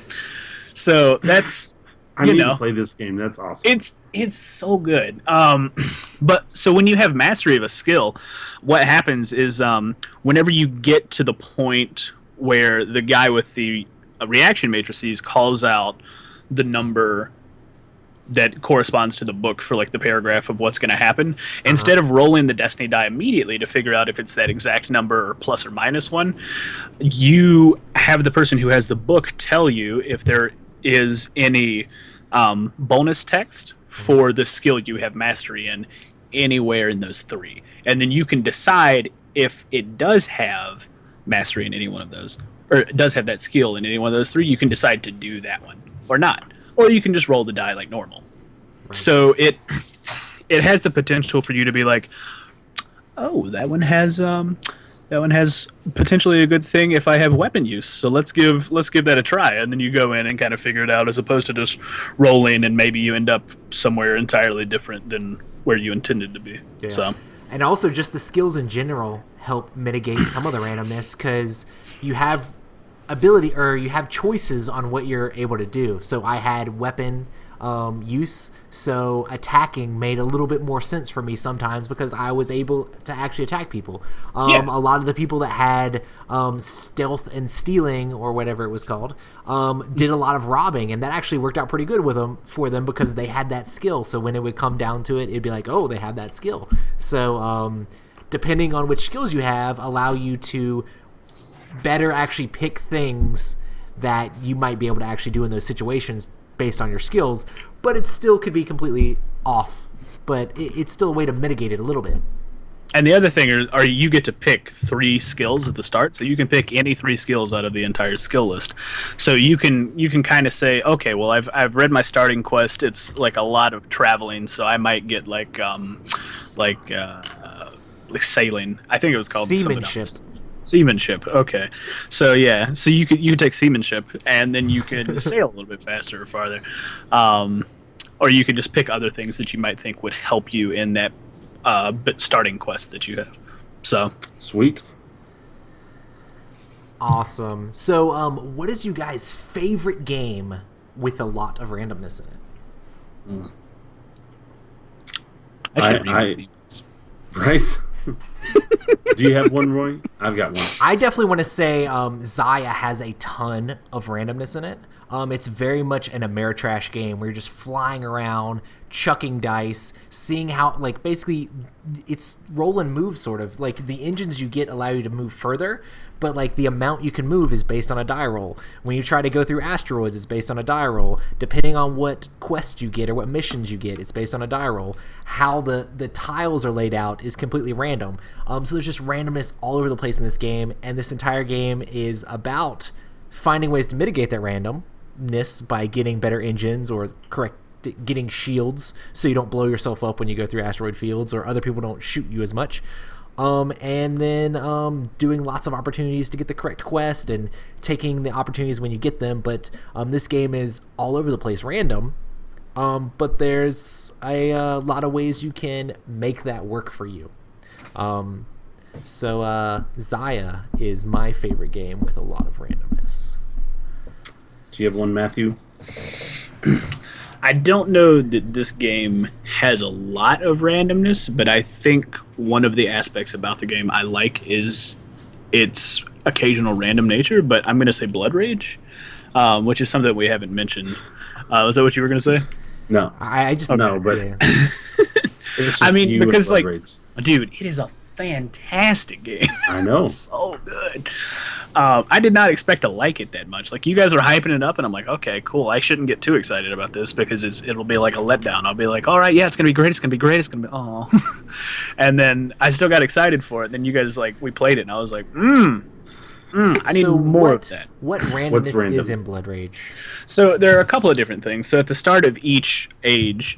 So that's I need to play this game. That's awesome. it's so good. But so when you have mastery of a skill, what happens is whenever you get to the point where the guy with the reaction matrices calls out the number that corresponds to the book for like the paragraph of what's going to happen, instead of rolling the destiny die immediately to figure out if it's that exact number or plus or minus one, you have the person who has the book tell you if there is any bonus text for the skill you have mastery in anywhere in those three, and then you can decide if it does have mastery in any one of those, or it does have that skill in any one of those three. You can decide to do that one or not. Or you can just roll the die like normal. So it has the potential for you to be like, oh, that one has potentially a good thing if I have weapon use. So let's give that a try, and then you go in and kind of figure it out, as opposed to just rolling and maybe you end up somewhere entirely different than where you intended to be. Yeah. So, and also just the skills in general help mitigate some of the randomness, because you have ability, or you have choices on what you're able to do. So I had weapon use, so attacking made a little bit more sense for me sometimes because I was able to actually attack people. A lot of the people that had stealth and stealing, or whatever it was called, did a lot of robbing, and that actually worked out pretty good for them because they had that skill. So when it would come down to it, it'd be like, oh, they have that skill. So depending on which skills you have, allow you to better actually pick things that you might be able to actually do in those situations based on your skills, but it still could be completely off. But it's still a way to mitigate it a little bit. and the other thing are you get to pick 3 skills at the start, so you can pick any 3 skills out of the entire skill list. So you can kind of say, okay, well I've read my starting quest. It's like a lot of traveling, so I might get like sailing. I think it was called Seamanship. Seamanship. Okay, so yeah, so you could take seamanship, and then you could sail a little bit faster or farther, or you could just pick other things that you might think would help you in that starting quest that you have. So Sweet. Awesome. So, what is you guys' favorite game with a lot of randomness in it? I should read these. Right? Do you have one, Roy? I've got one. I definitely want to say Zaya has a ton of randomness in it. It's very much an Ameritrash game where you're just flying around, chucking dice, seeing how, like, basically it's roll and move sort of. Like, the engines you get allow you to move further, but, like, the amount you can move is based on a die roll. When you try to go through asteroids, it's based on a die roll. Depending on what quests you get or what missions you get, it's based on a die roll. How the tiles are laid out is completely random. So there's just randomness all over the place in this game, and this entire game is about finding ways to mitigate that randomness by getting better engines or getting shields so you don't blow yourself up when you go through asteroid fields, or other people don't shoot you as much. And then doing lots of opportunities to get the correct quest and taking the opportunities when you get them. But this game is all over the place random, but there's a lot of ways you can make that work for you. So Zaya is my favorite game with a lot of randomness. Do you have one, Matthew? I don't know that this game has a lot of randomness, but I think one of the aspects about the game I like is its occasional random nature, but I'm going to say Blood Rage, which is something that we haven't mentioned. Was that what you were going to say? No. I just No, but yeah. it's just I mean, you and because, Blood like, Rage. dude, it is a fantastic game. I know. So good. I did not expect to like it that much. Like, you guys are hyping it up, and I'm like, okay, cool. I shouldn't get too excited about this because it'll be like a letdown. I'll be like, all right, yeah, it's gonna be great. It's gonna be great. It's gonna be oh, and then I still got excited for it. And then you guys we played it, and I was like, I need more of that. What What's randomness random? is in Blood Rage? So there are a couple of different things. So at the start of each age,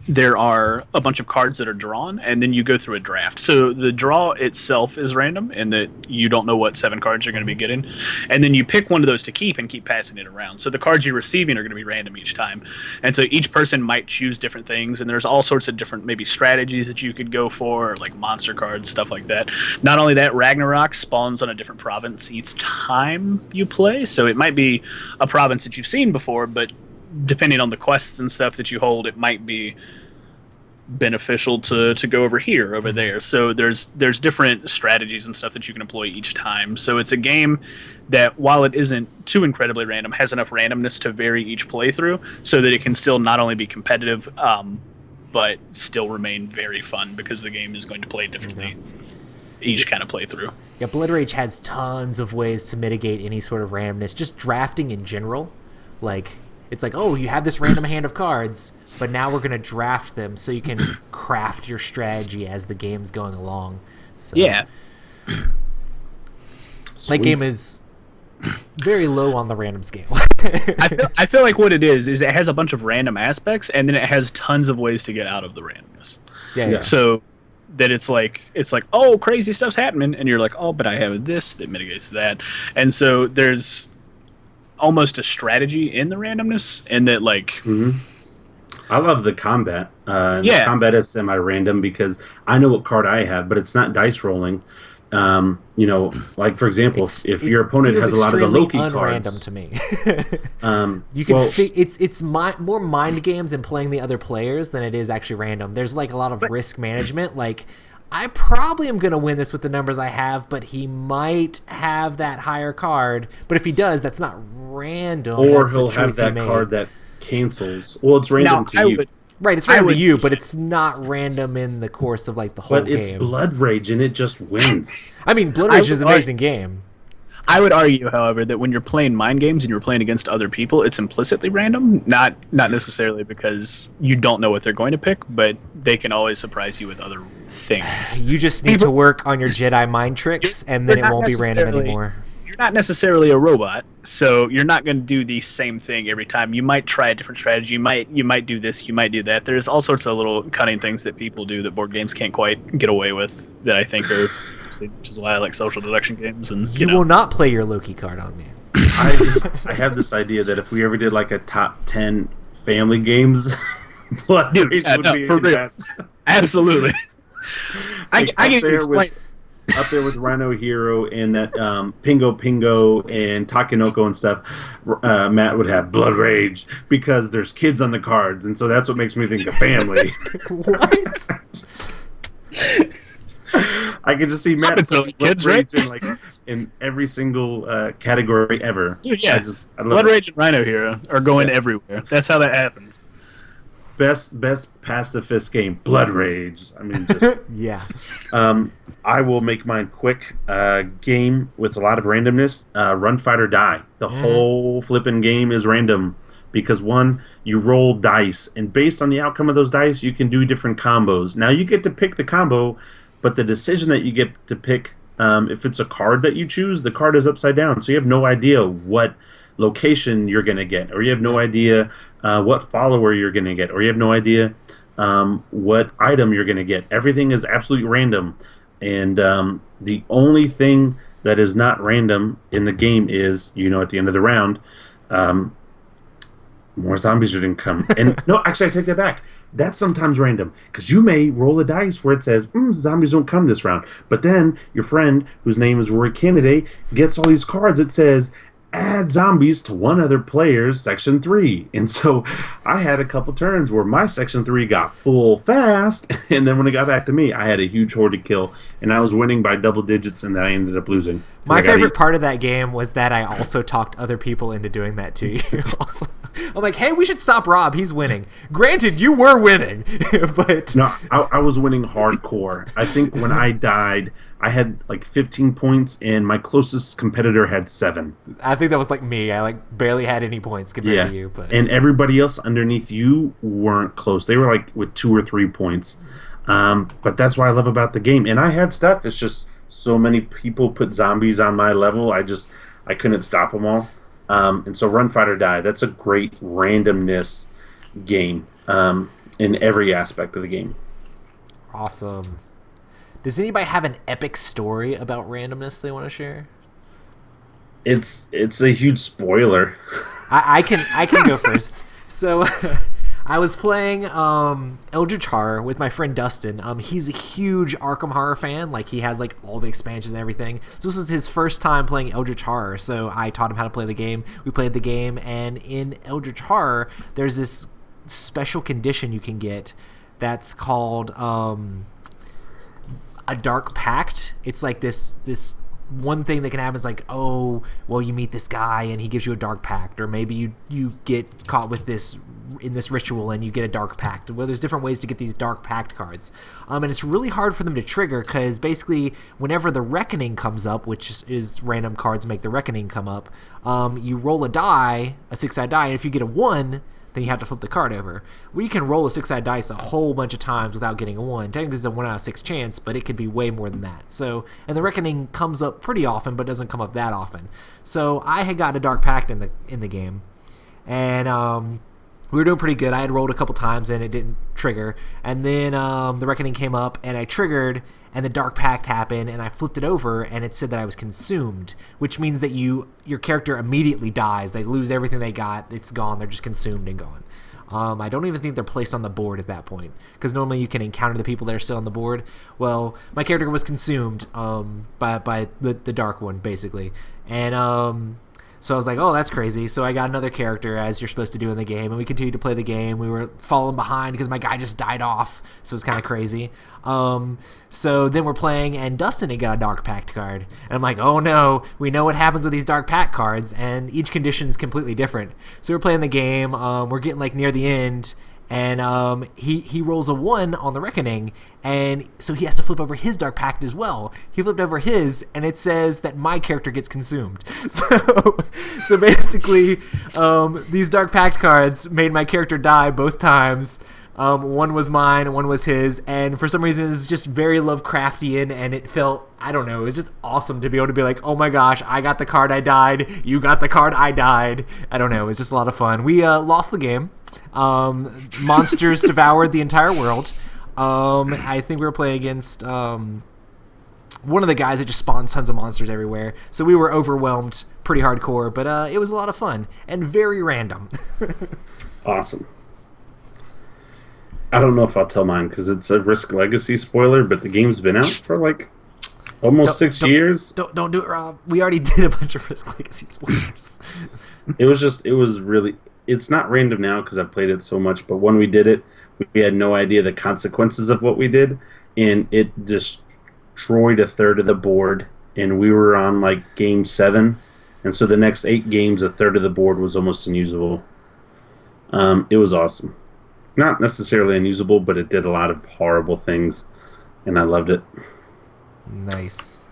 there are a bunch of cards that are drawn, and then you go through a draft. So the draw itself is random in that you don't know what 7 cards you're going to be getting. And then you pick one of those to keep and keep passing it around. So the cards you're receiving are going to be random each time. And so each person might choose different things, and there's all sorts of different maybe strategies that you could go for, like monster cards, stuff like that. Not only that, Ragnarok spawns on a different province each time you play. So it might be a province that you've seen before, but depending on the quests and stuff that you hold, it might be beneficial to go over here, over there. So there's different strategies and stuff that you can employ each time. So it's a game that, while it isn't too incredibly random, has enough randomness to vary each playthrough so that it can still not only be competitive, but still remain very fun because the game is going to play differently each kind of playthrough. Yeah, Blood Rage has tons of ways to mitigate any sort of randomness. Just drafting in general, like, it's like, oh, you have this random hand of cards, but now we're going to draft them so you can craft your strategy as the game's going along. So, Yeah. that game is very low on the random scale. I feel like what it is it has a bunch of random aspects, and then it has tons of ways to get out of the randomness. Yeah. So that it's like oh, crazy stuff's happening, and you're like, oh, but I have this that mitigates that, and so there's almost a strategy in the randomness, and that like. Mm-hmm. I love the combat. The combat is semi-random because I know what card I have, but it's not dice rolling. Like for example, if your opponent has a lot of the Loki cards, unrandom to me. you can. It's more mind games and playing the other players than it is actually random. There's like a lot of risk management. Like I probably am gonna win this with the numbers I have, but he might have that higher card. But if he does, that's not random. Or that's he'll have that card that cancels. Well, it's random to you. Right, it's random to you, but it's not random in the course of like the whole game. But it's Blood Rage, and it just wins. I mean, Blood Rage is an amazing game. I would argue, however, that when you're playing mind games and you're playing against other people, it's implicitly random, not necessarily because you don't know what they're going to pick, but they can always surprise you with other things. You just need to work on your Jedi mind tricks, and then it won't be random anymore. You're not necessarily a robot, so you're not going to do the same thing every time. You might try a different strategy. You might do this. You might do that. There's all sorts of little cunning things that people do that board games can't quite get away with that I think are, which is why I like social deduction games. And you will not play your Loki card on me. I have this idea that if we ever did like a top 10 family games, Blood Rage would be for real. Absolutely. I can explain. Up there with Rhino Hero and that Pingo Pingo and Takenoko and stuff, Matt would have Blood Rage because there's kids on the cards, and so that's what makes me think of family. What? I can just see Matt putting kids, right? in every single category ever. Dude, yeah, Blood Rage and Rhino Hero are going everywhere. That's how that happens. Best pacifist game, Blood Rage. I mean, just yeah. I will make mine quick. Game with a lot of randomness. Run, Fight, or Die. The whole flipping game is random because one, you roll dice, and based on the outcome of those dice, you can do different combos. Now you get to pick the combo, but the decision that you get to pick, if it's a card that you choose, the card is upside down, so you have no idea what location you're going to get, or you have no idea what follower you're going to get, or you have no idea what item you're going to get. Everything is absolutely random, and the only thing that is not random in the game is, at the end of the round, more zombies are going to come. And no, actually, I take that back. That's sometimes random, because you may roll a dice where it says, zombies don't come this round. But then your friend, whose name is Roy Kennedy, gets all these cards that says, add zombies to one other player's section 3. And so I had a couple turns where my section 3 got full fast, and then when it got back to me, I had a huge horde to kill, and I was winning by double digits, and then I ended up losing. My favorite part of that game was that I also talked other people into doing that to you. Also, I'm like, hey, we should stop Rob. He's winning. Granted, you were winning, but... No, I was winning hardcore. I think when I died, I had like 15 points, and my closest competitor had 7. I think that was like me. I like barely had any points compared to you. But and everybody else underneath you weren't close. They were like with 2 or 3 points. But that's what I love about the game. And I had stuff. It's just so many people put zombies on my level. I couldn't stop them all. And so Run, Fight, or Die, that's a great randomness game in every aspect of the game. Awesome. Does anybody have an epic story about randomness they want to share? It's a huge spoiler. I can go first. So I was playing Eldritch Horror with my friend Dustin. He's a huge Arkham Horror fan. Like, he has like all the expansions and everything. So this was his first time playing Eldritch Horror. So I taught him how to play the game. We played the game, and in Eldritch Horror, there's this special condition you can get that's called a Dark Pact. It's like this one thing that can happen is like, oh, well, you meet this guy and he gives you a Dark Pact, or maybe you get caught with this in this ritual and you get a Dark Pact. Well, there's different ways to get these Dark Pact cards, and it's really hard for them to trigger, because basically whenever the Reckoning comes up, which is random cards make the Reckoning come up, you roll a die, a 6-sided die, and if you get a 1, then you have to flip the card over. We can roll a 6-sided dice a whole bunch of times without getting a 1. Technically, it's a 1 out of 6 chance, but it could be way more than that. So, and the Reckoning comes up pretty often, but doesn't come up that often. So I had gotten a Dark Pact in the game, and we were doing pretty good. I had rolled a couple times and it didn't trigger. And then the Reckoning came up and I triggered and the Dark Pact happened and I flipped it over and it said that I was consumed, which means that your character immediately dies. They lose everything they got. It's gone. They're just consumed and gone. I don't even think they're placed on the board at that point because normally you can encounter the people that are still on the board. Well, my character was consumed by the Dark One, basically. And so I was like, oh, that's crazy. So I got another character, as you're supposed to do in the game, and we continued to play the game. We were falling behind because my guy just died off, so it was kind of crazy. So then we're playing, and Dustin had got a Dark Pact card. And I'm like, oh no, we know what happens with these Dark Pact cards, and each condition is completely different. So we're playing the game. We're getting like near the end, and he rolls a 1 on the Reckoning, and so he has to flip over his Dark Pact as well. He flipped over his, and it says that my character gets consumed. So basically, these Dark Pact cards made my character die both times. One was mine and one was his, and for some reason it's just very Lovecraftian, and it felt, I don't know, it was just awesome to be able to be like, oh my gosh, I got the card, I died, you got the card, I died. I don't know, it was just a lot of fun. We lost the game. Monsters devoured the entire world. I think we were playing against one of the guys that just spawns tons of monsters everywhere, so we were overwhelmed pretty hardcore, but it was a lot of fun and very random. Awesome. I don't know if I'll tell mine because it's a Risk Legacy spoiler, but the game's been out for like almost 6 years. Don't do it, Rob. We already did a bunch of Risk Legacy spoilers. It's not random now because I've played it so much, but when we did it, we had no idea the consequences of what we did, and it destroyed a third of the board, and we were on like game 7, and so the next 8 games, a third of the board was almost unusable. It was awesome. Not necessarily unusable, but it did a lot of horrible things, and I loved it. Nice.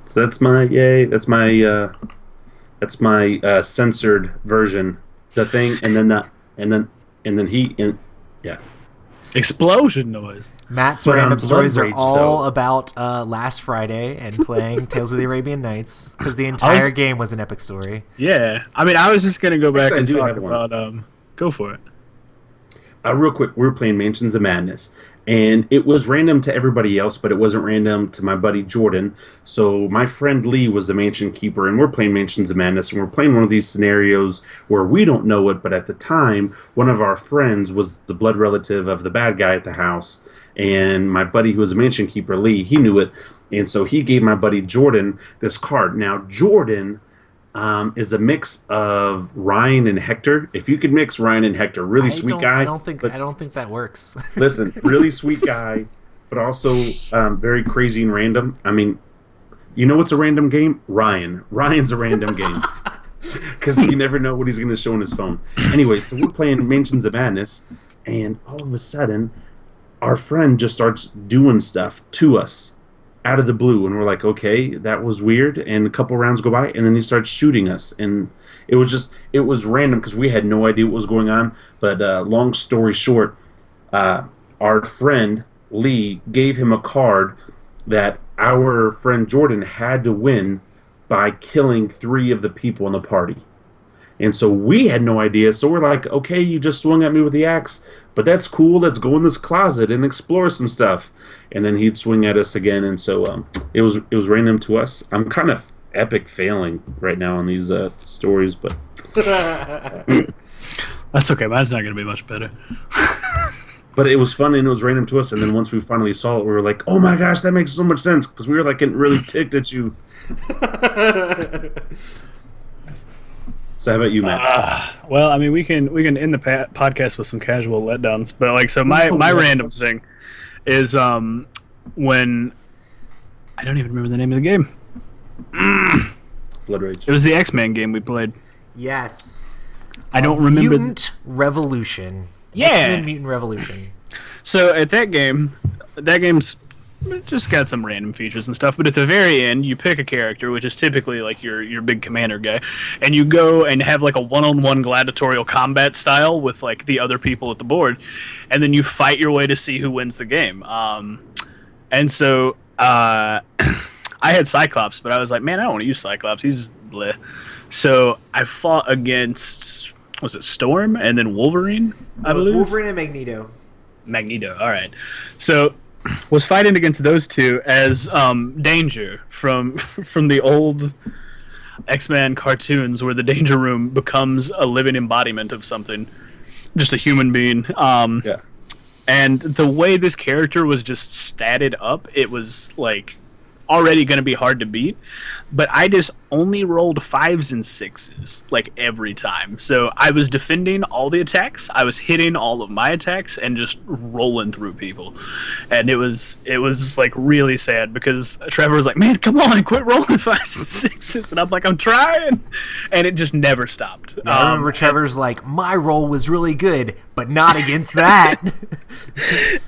So that's my yay. That's my censored version. The thing, yeah. Explosion noise. Matt's But random on stories Blood are Rage, all though. about last Friday and playing Tales of the Arabian Nights because the entire game was an epic story. Yeah, I mean, I was just gonna go back Actually, I and do talk have one. about. Go for it. Real quick, we were playing Mansions of Madness, and it was random to everybody else, but it wasn't random to my buddy Jordan. So my friend Lee was the mansion keeper, and we're playing Mansions of Madness, and we're playing one of these scenarios where we don't know it, but at the time, one of our friends was the blood relative of the bad guy at the house, and my buddy who was a mansion keeper, Lee, he knew it, and so he gave my buddy Jordan this card. Now, Jordan is a mix of Ryan and Hector. If you could mix Ryan and Hector, really sweet guy. I don't think that works. Listen, really sweet guy, but also very crazy and random. I mean, you know what's a random game? Ryan's a random game. Because you never know what he's going to show on his phone. Anyway, so we're playing Mansions of Madness, and all of a sudden, our friend just starts doing stuff to us out of the blue, and we're like, okay, that was weird, and a couple rounds go by, and then he starts shooting us, and it was random because we had no idea what was going on, but long story short, our friend Lee gave him a card that our friend Jordan had to win by killing 3 of the people in the party. And so we had no idea. So we're like, okay, you just swung at me with the axe, but that's cool. Let's go in this closet and explore some stuff. And then he'd swing at us again. And so it was random to us. I'm kind of epic failing right now on these stories, but That's okay. Mine's not going to be much better. but it was fun and it was random to us. And then once we finally saw it, we were like, oh my gosh, that makes so much sense because we were like getting really ticked at you. So how about you, Matt? Well, I mean, we can end the podcast with some casual letdowns, but like, so my random thing is when I don't even remember the name of the game. Blood Rage. It was the X-Men game we played. Yes. I don't remember. Mutant Revolution. Yeah. X-Men Mutant Revolution. So at that game's It just got some random features and stuff. But at the very end, you pick a character, which is typically like your big commander guy, and you go and have like a one-on-one gladiatorial combat style with like the other people at the board, and then you fight your way to see who wins the game. And so I had Cyclops, but I was like, man, I don't want to use Cyclops. He's bleh. So I fought against, was it Storm and then Wolverine? It was Wolverine and Magneto. Magneto. All right. So was fighting against those two as Danger from the old X-Men cartoons, where the Danger Room becomes a living embodiment of something, just a human being. Yeah. And the way this character was just statted up, it was like already going to be hard to beat. But I just only rolled 5s and 6s like every time. So I was defending all the attacks, I was hitting all of my attacks, and just rolling through people. And it was like really sad, because Trevor was like, man, come on, quit rolling 5s and 6s. And I'm like, I'm trying. And it just never stopped. Yeah, I remember Trevor's like, my roll was really good, but not against that.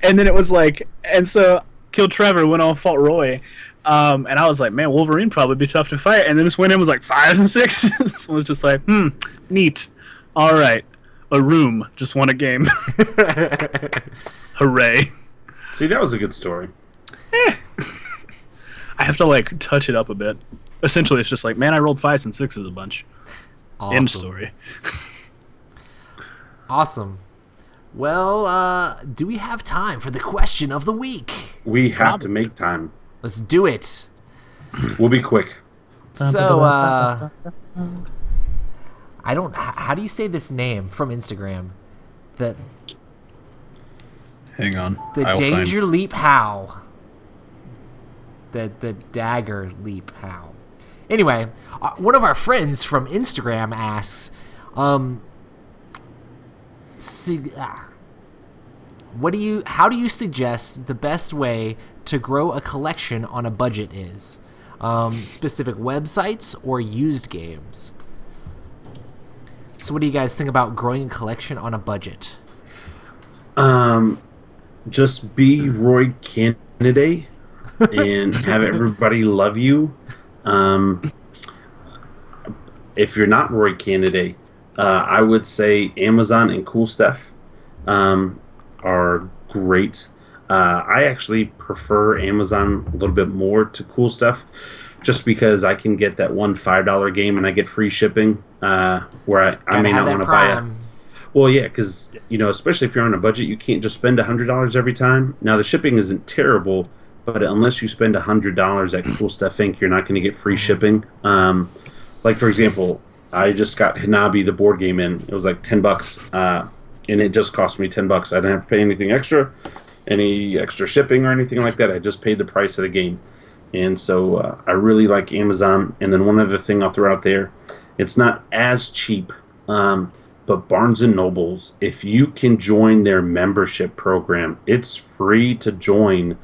And then it was like, and so killed Trevor, went on, fought Roy. And I was like, man, Wolverine probably be tough to fight. And then this went in was like 5s and 6s. So it was just like, neat. All right. A room just won a game. Hooray. See, that was a good story. I have to like touch it up a bit. Essentially, it's just like, man, I rolled 5s and 6s a bunch. Awesome. End story. Awesome. Well, do we have time for the question of the week? We have to make time. Let's do it. We'll be quick. So, I don't. How do you say this name from Instagram? Hang on. The Danger Leap How. The Dagger Leap How. Anyway, one of our friends from Instagram asks, how do you suggest the best way to grow a collection on a budget is? Specific websites or used games? So what do you guys think about growing a collection on a budget? Just be Roy Kennedy and have everybody love you. If you're not Roy Kennedy, I would say Amazon and Cool Stuff are great. I actually prefer Amazon a little bit more to Cool Stuff, just because I can get that one $5 game and I get free shipping, where I may not want to buy it. Well, yeah, because, especially if you're on a budget, you can't just spend $100 every time. Now, the shipping isn't terrible, but unless you spend $100 at Cool Stuff Inc., you're not going to get free shipping. Like, for example, I just got Hanabi, the board game, in. It was like $10, and it just cost me $10. I didn't have to pay anything extra, any extra shipping or anything like that. I just paid the price of the game. And so I really like Amazon. And then one other thing I'll throw out there, it's not as cheap, but Barnes & Nobles, if you can join their membership program, it's free to join.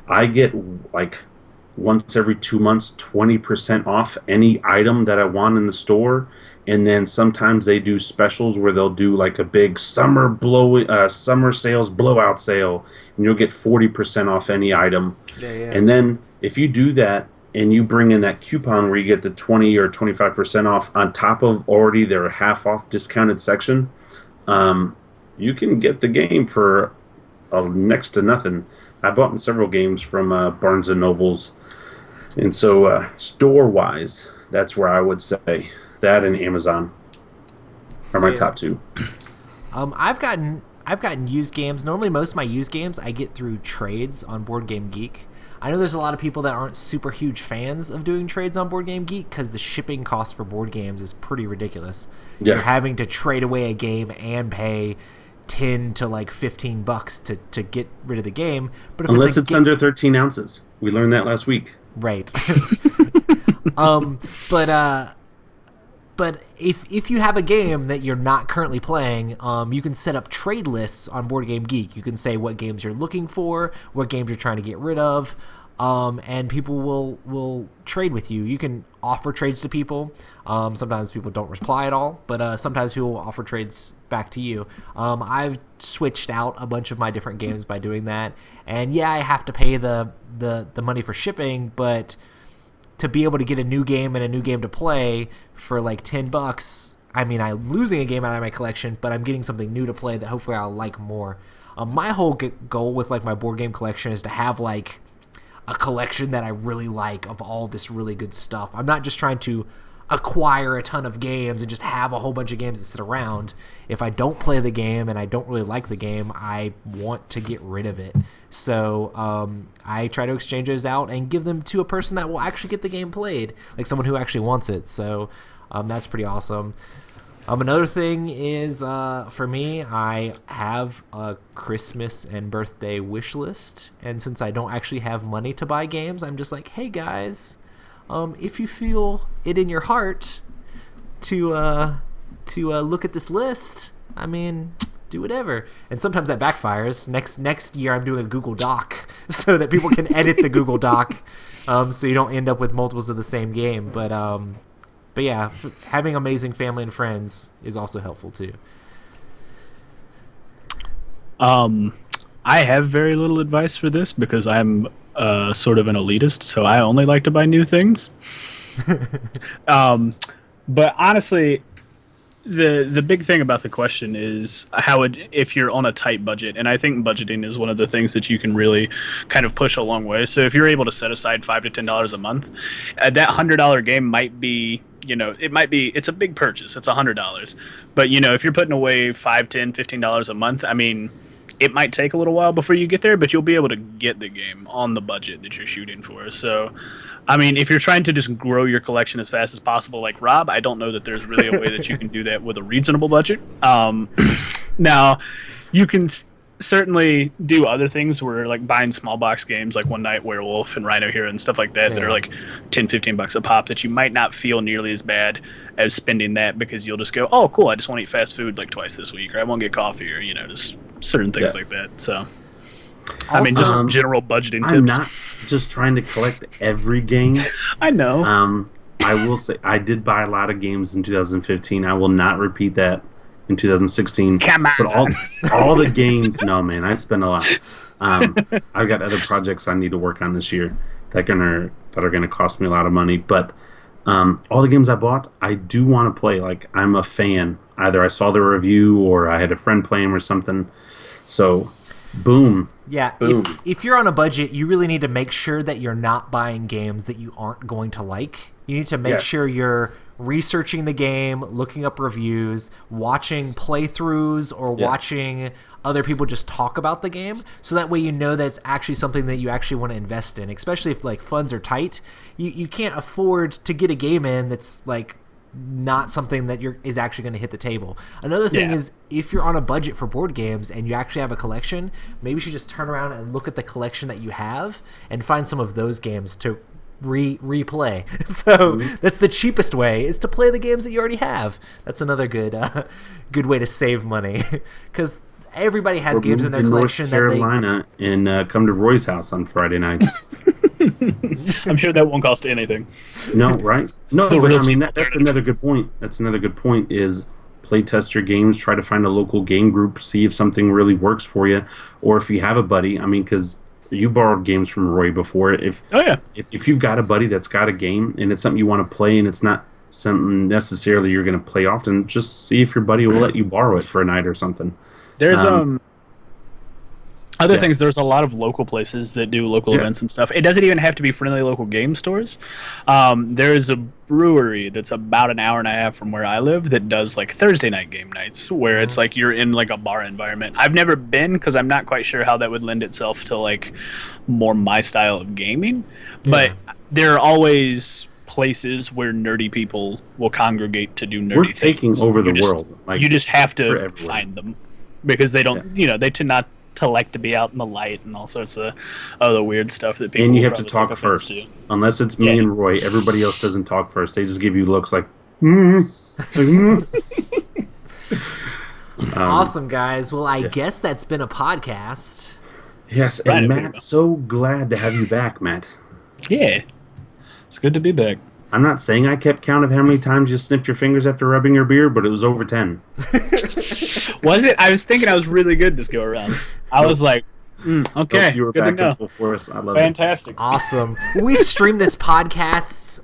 I get like once every 2 months 20% off any item that I want in the store. And then sometimes they do specials where they'll do like a big summer sales blowout sale, and you'll get 40% off any item. Yeah. And then if you do that and you bring in that coupon where you get the 20 or 25% off on top of already their half off discounted section, you can get the game for next to nothing. I bought several games from Barnes & Nobles. And so store-wise, that's where I would say that and Amazon are my top two. I've gotten used games. Normally, most of my used games I get through trades on Board Game Geek. I know there's a lot of people that aren't super huge fans of doing trades on Board Game Geek because the shipping cost for board games is pretty ridiculous. Yeah. You're having to trade away a game and pay $10 to like $15 to get rid of the game. But if unless it's under 13 ounces, we learned that last week. Right. But if you have a game that you're not currently playing, you can set up trade lists on Board Game Geek. You can say what games you're looking for, what games you're trying to get rid of, and people will trade with you. You can offer trades to people. Sometimes people don't reply at all, but sometimes people will offer trades back to you. I've switched out a bunch of my different games by doing that, and yeah, I have to pay the money for shipping, but to be able to get a new game and a new game to play for like $10, I mean, I'm losing a game out of my collection, but I'm getting something new to play that hopefully I'll like more. My whole goal with like my board game collection is to have like a collection that I really like of all this really good stuff. I'm not just trying to acquire a ton of games and just have a whole bunch of games that sit around. If I don't play the game and I don't really like the game, I want to get rid of it. So I try to exchange those out and give them to a person that will actually get the game played, like someone who actually wants it. So that's pretty awesome. Another thing is, for me, I have a Christmas and birthday wish list, and since I don't actually have money to buy games, I'm just like, hey guys, if you feel it in your heart to look at this list, I mean, do whatever. And sometimes that backfires. Next year, I'm doing a Google Doc so that people can edit the Google Doc, so you don't end up with multiples of the same game. But yeah, having amazing family and friends is also helpful too. I have very little advice for this because I'm sort of an elitist, so I only like to buy new things. But honestly, the big thing about the question is if you're on a tight budget, and I think budgeting is one of the things that you can really kind of push a long way. So if you're able to set aside $5 to $10 a month, that $100 game might be, it's a big purchase. It's $100. But, if you're putting away $5, $10, $15 a month, I mean, it might take a little while before you get there, but you'll be able to get the game on the budget that you're shooting for. So, I mean, if you're trying to just grow your collection as fast as possible, like Rob, I don't know that there's really a way that you can do that with a reasonable budget. Now, you can certainly do other things where, like, buying small box games like One Night Werewolf and Rhino Hero and stuff like that that are like $10-15 a pop, that you might not feel nearly as bad as spending that, because you'll just go, oh cool, I just want to eat fast food like twice this week, or I won't get coffee, or just certain things like that. So I mean, just general budgeting tips. I'm not just trying to collect every game. I know. I will say I did buy a lot of games in 2015. I will not repeat that in 2016. Come on. But all the games, no man, I spent a lot. I've got other projects I need to work on this year that are gonna cost me a lot of money. But all the games I bought, I do want to play. Like, I'm a fan. Either I saw the review or I had a friend play them or something. So, boom. Yeah, boom. If you're on a budget, you really need to make sure that you're not buying games that you aren't going to like. You need to make sure you're researching the game, looking up reviews, watching playthroughs, or watching other people just talk about the game, so that way you know that it's actually something that you actually want to invest in, especially if like funds are tight. You can't afford to get a game in that's like not something that is actually going to hit the table. Another thing is, if you're on a budget for board games and you actually have a collection, maybe you should just turn around and look at the collection that you have and find some of those games to replay. So that's the cheapest way, is to play the games that you already have. That's another good way to save money, because everybody has games in their collection. North Carolina and come to Roy's house on Friday nights. I'm sure that won't cost anything. No, right? No, but I mean that's another good point. That's another good point. Is play test your games, try to find a local game group, see if something really works for you, or if you have a buddy. I mean, because you borrowed games from Roy before. If you've got a buddy that's got a game and it's something you want to play and it's not something necessarily you're going to play often, just see if your buddy will let you borrow it for a night or something. There's other things. There's a lot of local places that do local events and stuff. It doesn't even have to be friendly local game stores. There's a brewery that's about an hour and a half from where I live that does like Thursday night game nights, where it's like you're in like a bar environment. I've never been, because I'm not quite sure how that would lend itself to like more my style of gaming. But there are always places where nerdy people will congregate to do nerdy things. We're taking over the world. Like, you just have to find them, because they don't, they tend not to like to be out in the light and all sorts of other weird stuff that people. And you have to talk first, unless it's me and Roy. Everybody else doesn't talk first. They just give you looks like. Awesome, guys. Well, I guess that's been a podcast. Yes, Right, and very Matt, well. so glad to have you back, Matt. Yeah, it's good to be back. I'm not saying I kept count of how many times you snipped your fingers after rubbing your beard, but it was over 10. Was it? I was thinking I was really good this go around. I was like, okay, You were good to back in know. full force. I love Fantastic. Awesome. We stream this podcast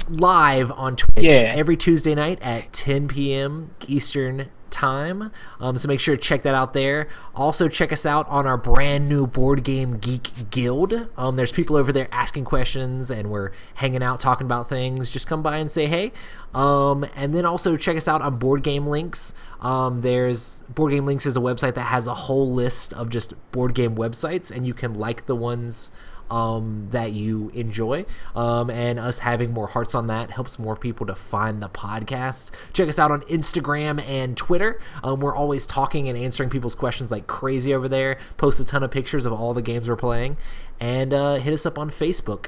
live on Twitch Yeah. every Tuesday night at 10 p.m. Eastern time. So make sure to check that out there. Also check us out on our brand new Board Game Geek Guild. There's people over there asking questions, and we're hanging out talking about things. Just come by and say hey. And then also check us out on Board Game Links. There's Board Game Links is a website that has a whole list of just board game websites, and you can like the ones that you enjoy, and us having more hearts on that helps more people to find the podcast. Check us out on Instagram and Twitter. We're always talking and answering people's questions like crazy over there. Post a ton of pictures of all the games we're playing, and hit us up on Facebook,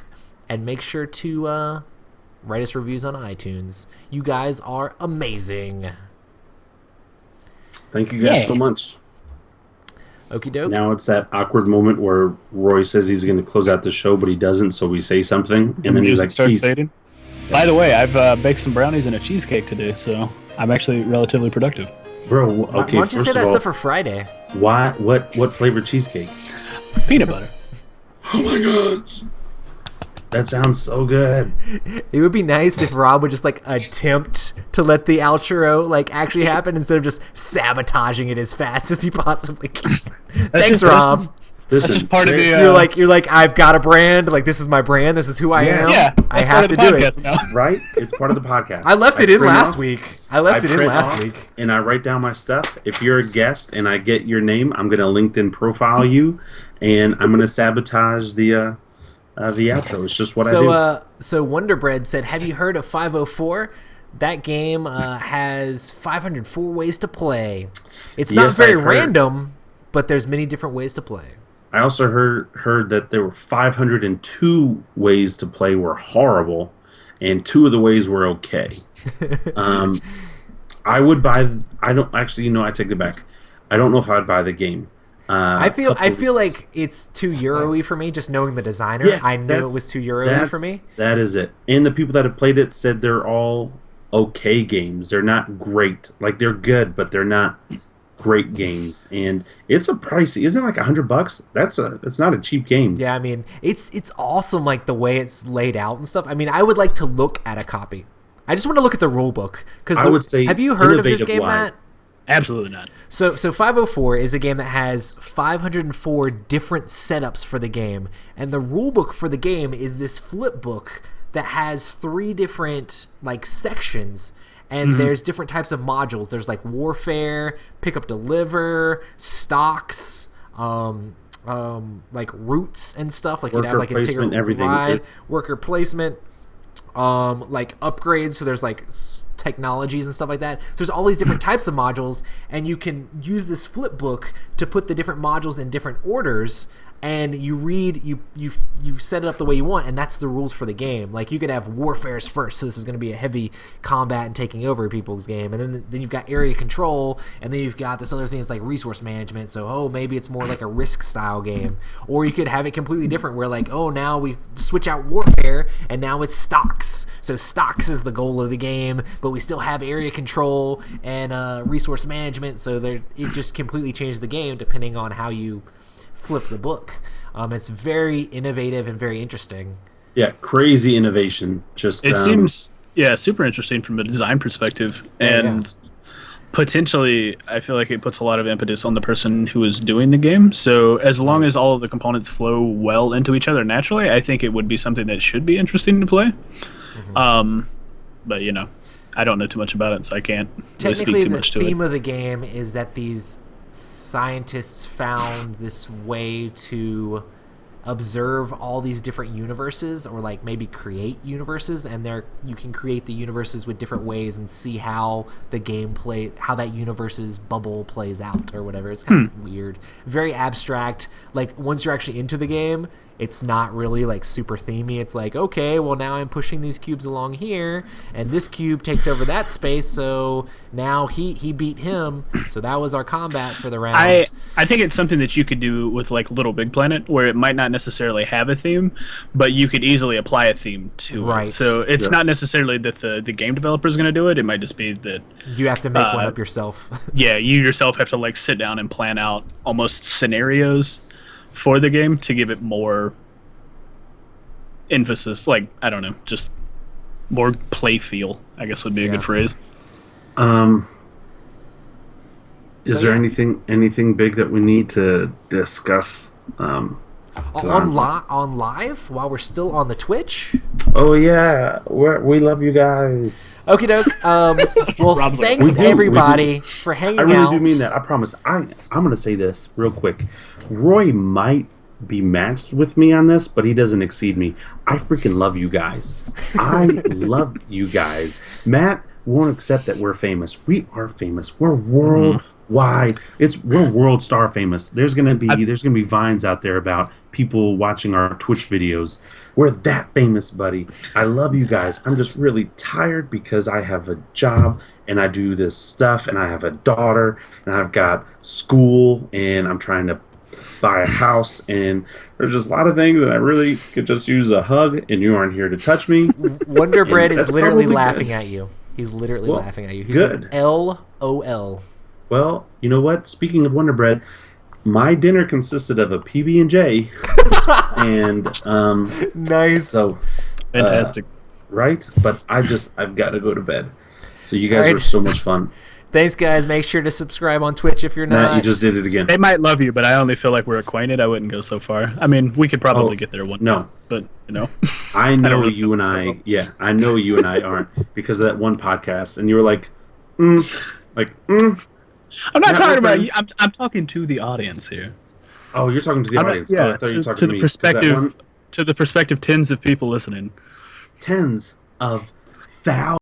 and make sure to write us reviews on iTunes. You guys are amazing. Thank you guys Yeah. so much. Okie doke. Now it's that awkward moment where Roy says he's going to close out the show, but he doesn't, so we say something, and then he's like, starts "Peace." fading. By the way, I've baked some brownies and a cheesecake today, so I'm actually relatively productive. Bro, Why okay, don't you first say of that all, stuff for Friday? what flavored cheesecake? Peanut butter. Oh my gosh. That sounds so good. It would be nice if Rob would just like attempt to let the outro like actually happen instead of just sabotaging it as fast as he possibly can. Thanks, Rob. That's just part of the. You're like I've got a brand. Like this is my brand. This is who I am. yeah, I that's have part to of the do podcast it. now. right? It's part of the podcast. I left it in print last off- week. I left it in print last off week. And I write down my stuff. If you're a guest and I get your name, I'm going to LinkedIn profile you, and I'm going to sabotage the outro. It's just what I do. So Wonderbread said, "Have you heard of 504? That game has 504 ways to play. It's not Yes, very I've heard. random, but there's many different ways to play." I also heard that there were 502 ways to play were horrible, and 2 of the ways were okay. I would buy. I don't actually. I take it back. I don't know if I'd buy the game. I feel reasons. like it's too Euro-y for me, just knowing the designer. Yeah, I knew it that's- was too Euro-y for me. That is it. And the people that have played it said they're all okay games. They're not great. Like they're good, but they're not great games. And it's a pricey. Isn't it like $100? It's not a cheap game. Yeah, I mean, it's awesome, like the way it's laid out and stuff. I mean, I would like to look at a copy. I just want to look at the rule book I would say have you heard of this innovative game, wise. Matt? Absolutely not. So 504 is a game that has 504 different setups for the game, and the rule book for the game is this flip book that has 3 different like sections, and there's different types of modules. There's like warfare, pick up deliver, stocks, like routes and stuff. Like you'd have Worker like a placement, ticket everything. ride, worker placement, like upgrades. So there's like technologies and stuff like that. So there's all these different types of modules, and you can use this flip book to put the different modules in different orders, and you read you set it up the way you want, and that's the rules for the game. Like you could have warfares first, so this is going to be a heavy combat and taking over people's game, and then you've got area control, and then you've got this other thing that's like resource management. So maybe it's more like a risk style game, or you could have it completely different where like now we switch out warfare and now it's stocks. So stocks is the goal of the game, but we still have area control and resource management. So it just completely changes the game depending on how you flip the book. It's very innovative and very interesting. Yeah, crazy innovation. Just It seems super interesting from a design perspective, and potentially I feel like it puts a lot of impetus on the person who is doing the game. So as long as all of the components flow well into each other naturally, I think it would be something that should be interesting to play. But I don't know too much about it, so I can't really speak Technically, too the much to it. theme of the game is that these scientists found this way to observe all these different universes, or like maybe create universes, and you can create the universes with different ways and see how the gameplay, how that universe's bubble plays out or whatever. It's kind of weird, very abstract. Like once you're actually into the game, it's not really like super themey. It's like, okay, well now I'm pushing these cubes along here, and this cube takes over that space, so now he beat him, so that was our combat for the round. I think it's something that you could do with like Little Big Planet, where it might not necessarily have a theme, but you could easily apply a theme to it. So it's not necessarily that the game developer is going to do it. It might just be that you have to make one up yourself. Yeah, you yourself have to like sit down and plan out almost scenarios for the game to give it more emphasis. Like, I don't know, just more play feel, I guess would be a good phrase. Is there anything big that we need to discuss on live while we're still on the Twitch? Oh yeah, we love you guys. Okie doke. Well, thanks everybody for hanging out. I really do mean that. I promise. I'm gonna say this real quick. Roy might be matched with me on this, but he doesn't exceed me. I freaking love you guys. I love you guys. Matt won't accept that we're famous. We are famous. We're worldwide. We're world star famous. There's gonna be vines out there about people watching our Twitch videos. We're that famous, buddy. I love you guys. I'm just really tired because I have a job and I do this stuff and I have a daughter and I've got school and I'm trying to buy a house, and there's just a lot of things that I really could just use a hug, and you aren't here to touch me. Wonder Bread is literally laughing at you. He's literally laughing at you. He says LOL. Well, you know what? Speaking of Wonder Bread, my dinner consisted of a PB&J, and nice. So fantastic, right? But I've got to go to bed. So you guys were so much fun. Thanks, guys. Make sure to subscribe on Twitch if you're not. Matt, you just did it again. They might love you, but I only feel like we're acquainted. I wouldn't go so far. I mean, we could probably get there one day. No. But, you know. I know you and I, I know you and I aren't because of that one podcast. And you were like, I'm not talking about you. I'm talking to the audience here. Oh, you're talking to the audience. Yeah, I thought you were talking to to me. To the prospective tens of people listening. Tens of thousands.